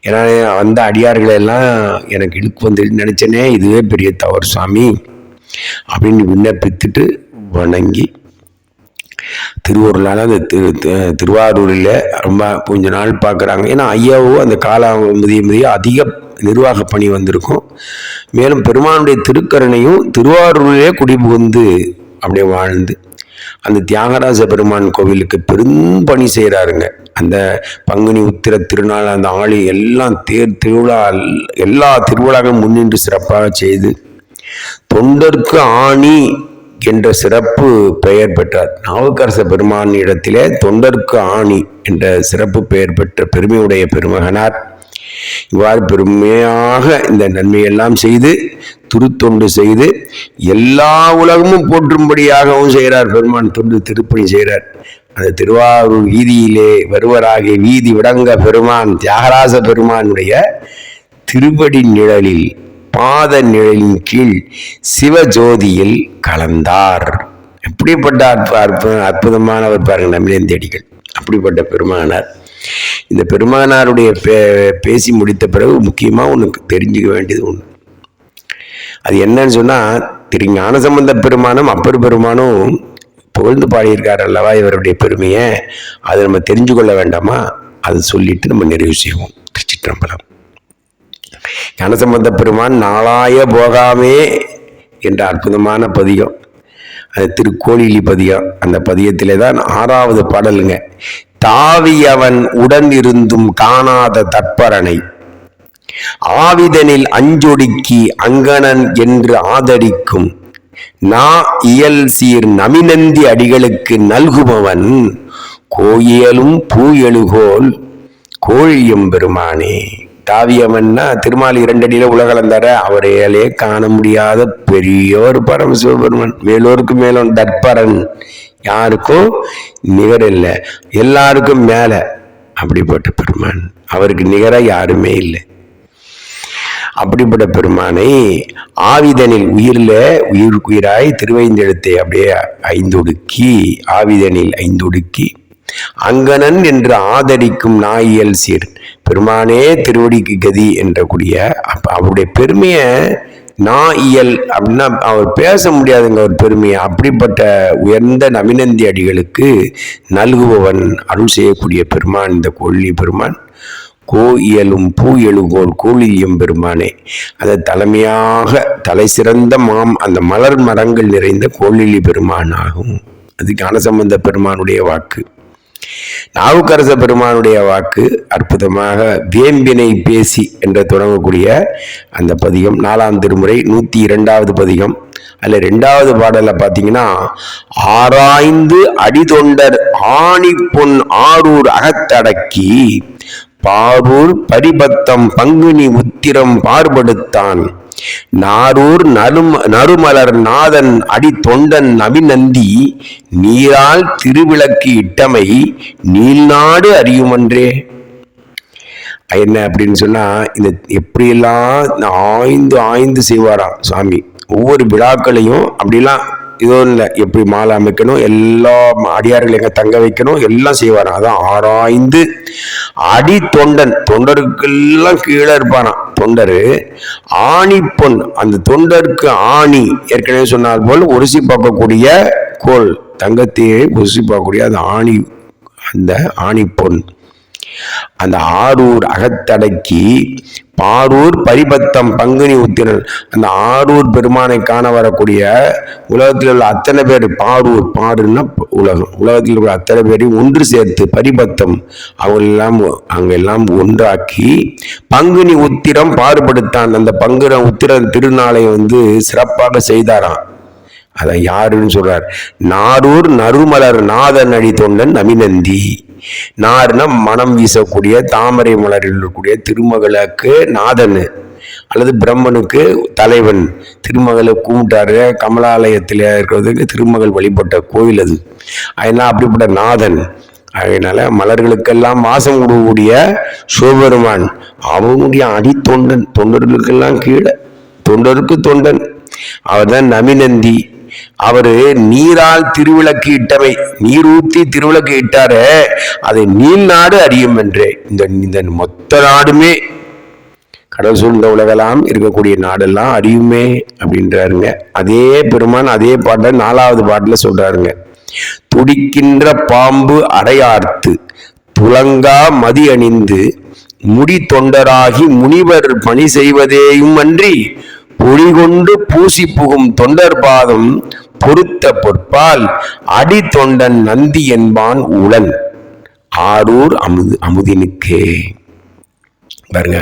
ஏன்னா வந்த அடியார்களை எல்லாம் எனக்கு இழுக்கு வந்து நினைச்சனே, இதுவே பெரிய தவறு சுவாமி அப்படின்னு விண்ணப்பித்துட்டு வணங்கி திருவூர்லால அந்த திருவாரூரில் ரொம்ப கொஞ்ச நாள் பார்க்குறாங்க. ஏன்னா ஐயாவும் அந்த காலம் முதிய அதிக நிர்வாக பணி வந்திருக்கும். மேலும் பெருமானுடைய திருக்கரணையும் திருவாரூரிலே குடிபுகுந்து அப்படியே வாழ்ந்து அந்த தியாகராஜ பெருமான் கோவிலுக்கு பெரும்பணி செய்கிறாருங்க. அந்த பங்குனி உத்திர திருநாள் அந்த ஆளி எல்லாம் திருவிழா எல்லா திருவிழாவும் முன்னின்று சிறப்பாக செய்து தொண்டர்க்கு ஆணி என்ற சிறப்பு பெயர் பெற்றார். நாவுக்கரச பெருமான் இடத்திலே தொண்டர்க்கு ஆணி என்ற சிறப்பு பெயர் பெற்ற பெருமையுடைய பெருமகனார். இவ்வாறு பெருமையாக இந்த நன்மையெல்லாம் செய்து திருத்தொண்டு செய்து எல்லா உலகமும் போற்றும்படியாகவும் செய்கிறார் பெருமான். தொண்டு திருப்பணி செய்கிறார். அந்த திருவாரூர் வீதியிலே வருவராகிய வீதி விடங்க பெருமான் தியாகராஜ பெருமானுடைய திருவடி நிழலில் பாத நிழலின் கீழ் சிவஜோதியில் கலந்தார். எப்படிப்பட்ட அற்புதமானவர் பாருங்க நமிலேந்தியடிகள். அப்படிப்பட்ட பெருமானார். இந்த பெருமானாருடைய பேசி முடித்த பிறகு முக்கியமா உனக்கு தெரிஞ்சுக்க வேண்டியது ஒண்ணு. அது என்னன்னு சொன்னா, திரு ஞானசம்பந்த பெருமானும் அப்பர் பெருமானும் புகழ்ந்து பாடியிருக்காரு அல்லவா இவருடைய பெருமையை. அதை நம்ம தெரிஞ்சு கொள்ள வேண்டாமா? அதை சொல்லிட்டு நம்ம நிறைவு செய்வோம். திருச்சிற்றம்பலம். ஞானசம்பந்த பெருமான் நாளாய போகாமே என்ற அற்புதமான பதிகம், அது திருக்கோளிலி பதிகம். அந்த பதியத்திலே தான் 6வது பாடலுங்க. தாவியவன் உடன் இருந்தும் காணாத தற்பரனை ஆவிதனில் அஞ்சொடுக்கி அங்கணன் என்று ஆதரிக்கும் நா இயல் சீர் நமிநந்தி அடிகளுக்கு நல்குபவன் கோயிலும் பூ எழுகோல் கோழியும் பெருமானே. தாவியவன்னா திருமால் 2 அடியில உலகளந்தார, அவரையாலே காண முடியாத பெரியோர் பரமசிவபெருமன், மேலோருக்கு மேலும் தற்பரன், யாருக்கும் நிகர் இல்லை, எல்லாருக்கும் மேல அப்படிப்பட்ட பெருமான். அவருக்கு நிகர யாருமே இல்லை. அப்படிப்பட்ட பெருமானை ஆவிதனில் உயிருக்குயிராய் திருவைந்தெழுத்தை அப்படியே ஐந்தொடுக்கி ஆவிதனில் ஐந்தொடுக்கி அங்கனன் என்று ஆதரிக்கும் நாயியல் சீர் பெருமானே திருவடிக்கு கதி என்ற கூடிய அவருடைய பெருமையை நாயியல் அப்படின்னா அவர் பேச முடியாதுங்க ஒரு பெருமையை. அப்படிப்பட்ட உயர்ந்த நமினந்தி அடிகளுக்கு நல்குபவன் அருள் செய்யக்கூடிய பெருமான் இந்த கொள்ளி பெருமான். கோ இயலும் பூ எழுகோல் கோழியம் பெருமானே, அதை தலைமையாக தலை சிறந்த அந்த மலர் மரங்கள் நிறைந்த கோழிலி பெருமான் ஆகும். அது ஞானசம்பந்த பெருமானுடைய வாக்கு. நாவுக்கரச பெருமானுடைய வாக்கு அற்புதமாக வேம்பினை பேசி என்று தொடங்கக்கூடிய அந்த பதிகம் 4ஆம் திருமுறை 102வது பதிகம். அதில் 2வது பாடல பார்த்தீங்கன்னா, ஆராய்ந்து அடிதொண்டர் ஆணி பொன் ஆரூர் அகத்தடக்கி பாரூர் பரிபத்தம் பங்குனி உத்திரம் பார்படுத்தான் நாரூர் நறுமலர் நாதன் அடி தொண்டன் நவிநந்தி நீரால் திருவிளக்கு இட்டமை நீள்நாடு அறியுமன்றே. என்ன அப்படின்னு சொன்னா, இந்த எப்படியெல்லாம் ஆய்ந்து செய்வாராம் சுவாமி. ஒவ்வொரு விழாக்களையும் அப்படிலாம் இதோ இல்லை, எப்படி மாலை அமைக்கணும், எல்லா அடியார்கள் எங்க தங்க வைக்கணும் எல்லாம் செய்வாராம். அதான் ஆராய்ந்து அடி தொண்டன், தொண்டருக்கெல்லாம் கீழே இருப்பாராம் தொண்டரு. ஆணி பொன், அந்த தொண்டருக்கு ஆணி ஏற்கனவே சொன்னால் போல் உருசி பார்க்கக்கூடிய கோல், தங்கத்தையே உருசி பார்க்கக்கூடிய அந்த ஆணி, அந்த ஆணி பொன் அந்த ஆரூர் அகத்தடக்கி பாரூர் பரிபத்தம் பங்குனி உத்திரன், அந்த ஆரூர் பெருமானை காண வரக்கூடிய உலகத்தில் உள்ள அத்தனை பேர், பாருன்னா உலகம், உலகத்தில் உள்ள அத்தனை பேரையும் ஒன்று சேர்த்து பரிபத்தம் அங்கெல்லாம் ஒன்றாக்கி பங்குனி உத்திரம் பாடுபடுத்தான். அந்த பங்குன உத்திர திருநாளை சிறப்பாக செய்தாராம். அதை யாருன்னு சொல்றார்? நாரூர் நறுமலர் நாதன் அடி தொண்டன் நமிநந்தி. நார்னா மனம் வீசக்கூடிய தாமரை மலரில் இருக்கக்கூடிய திருமகளுக்கு நாதன் அல்லது பிரம்மனுக்கு தலைவன். திருமகளை கும்பிட்டாரு, கமலாலயத்தில் இருக்கிறதுக்கு திருமகள் வழிபட்ட கோயில் அது. அதனால அப்படிப்பட்ட நாதன். அதனால மலர்களுக்கெல்லாம் வாசம் கொடுக்கக்கூடிய சிவபெருமான் அவனுடைய அடி தொண்டன், தொண்டர்களுக்கெல்லாம் கீழே தொண்டருக்கு தொண்டன். அவர் தான் நமிநந்தி. அவரு நீரால் திருவிளக்கு இட்டவை, நீர் ஊத்தி திருவிளக்கு இட்டாரு, அதை நீள்நாடு அறியும் என்றே. இந்த மொத்த நாடுமே, கடல் சூழ்ந்த உலகெல்லாம் இருக்கக்கூடிய நாடெல்லாம் அறியுமே அப்படின்றாருங்க. அதே பெருமான் அதே பாட்டை 4வது பாட்டுல சொல்றாருங்க. துடிக்கின்ற பாம்பு அடையார்த்து துலங்கா மதி அணிந்து முடி தொண்டராகி முனிவர் பணி செய்வதேயும் அன்றி பொழிகொண்டு பூசி புகும் தொண்டர் பாதம் பொருத்த பொற்பால் அடி தொண்டன் நந்தி என்பான் உளன் ஆரூர் அமுதினுக்கே. பாருங்க,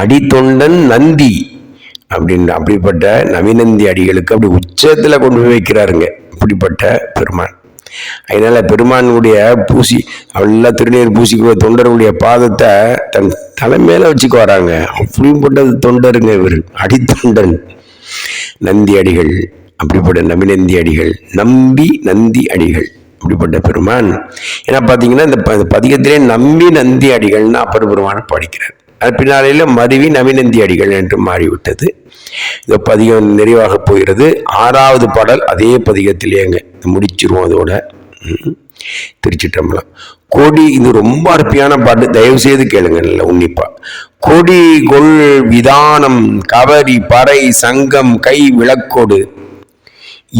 அடி தொண்டன் நந்தி அப்படிப்பட்ட நவிநந்தி அடிகளுக்கு அப்படி உச்சத்துல கொண்டு போய் வைக்கிறாருங்க அப்படிப்பட்ட பெருமான். அதனால பெருமானுடைய பூசி அவெல்லாம் திருநீர் பூசிக்குவ தொண்டருடைய பாதத்தை தன் தலைமையில வச்சுக்க வராங்க. அப்படிப்பட்டது தொண்டருங்க இவர், அடித்தொண்டன் நந்தி அடிகள். அப்படிப்பட்ட நம்பிநந்தி அடிகள், நம்பி நந்தி அடிகள் அப்படிப்பட்ட பெருமான். ஏன்னா பாத்தீங்கன்னா இந்த பதிகத்திலே நம்பி நந்தி அடிகள்னு அப்பர் பெருமான படிக்கிறார். அது பின்னாலையில மருவி நவிநந்தி அடிகள் என்று மாறிவிட்டது. இந்த பதிகம் நிறைவாக போகிறது. 6வது பாடல் அதே பதிகத்திலேங்க முடிச்சிருவோம். அதோட திருச்சிட்டம்பலம். கொடி, இது ரொம்ப அருமையான பாட்டு, தயவு செய்து கேளுங்க நல்ல உன்னிப்பா. கொடி கொள் விதானம் கவரி பறை சங்கம் கை விளக்கோடு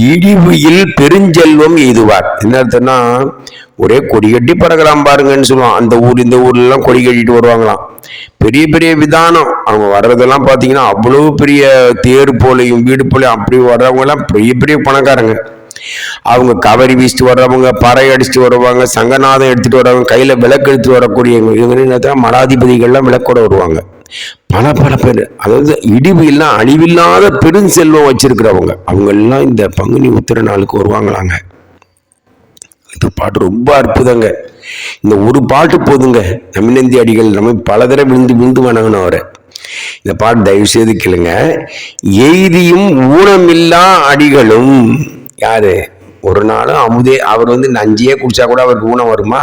இடிவில் பெருஞ்செல்வம் எய்துவார். என்ன அர்த்தம்னா, ஒரே கொடி கட்டி பறக்கிறான் பாருங்கன்னு சொல்லுவான். அந்த ஊர் இந்த ஊர்ல எல்லாம் கொடி கட்டிட்டு வருவாங்களாம். பெரிய பெரிய விதானம் அவங்க வர்றதெல்லாம் பாத்தீங்கன்னா அவ்வளவு பெரிய தேர் போலையும் வீடு போலையும் அப்படி வர்றவங்க எல்லாம் பெரிய பெரிய பணக்காரங்க. அவங்க கவரி வீசிட்டு வர்றவங்க, பறை அடிச்சுட்டு வருவாங்க, சங்கநாதம் எடுத்துட்டு வருவாங்க, கையில விளக்கு எடுத்துட்டு வரக்கூடிய மடாதிபதிகள்லாம் விளக்கோட வருவாங்க. பல பல பேர், அதாவது இடிவில்லாம் அழிவில்லாத பெருஞ்செல்வம் வச்சிருக்கிறவங்க அவங்க எல்லாம் இந்த பங்குனி உத்திர நாளுக்கு வருவாங்களாங்க. இந்த பாட்டு ரொம்ப அற்புதங்க. இந்த ஒரு பாட்டு போதுங்க, நமிநந்தி அடிகள் நம்ம பல தடவை விழுந்து வணங்கணும் அவரை. இந்த பாட்டு தயவு செய்து கேளுங்க. எய்தியும் ஊனமில்லா அடிகளும் யாரு? ஒரு நாளும் அமுதே அவர் நஞ்சியே குடிச்சா கூட அவருக்கு ஊனம் வருமா?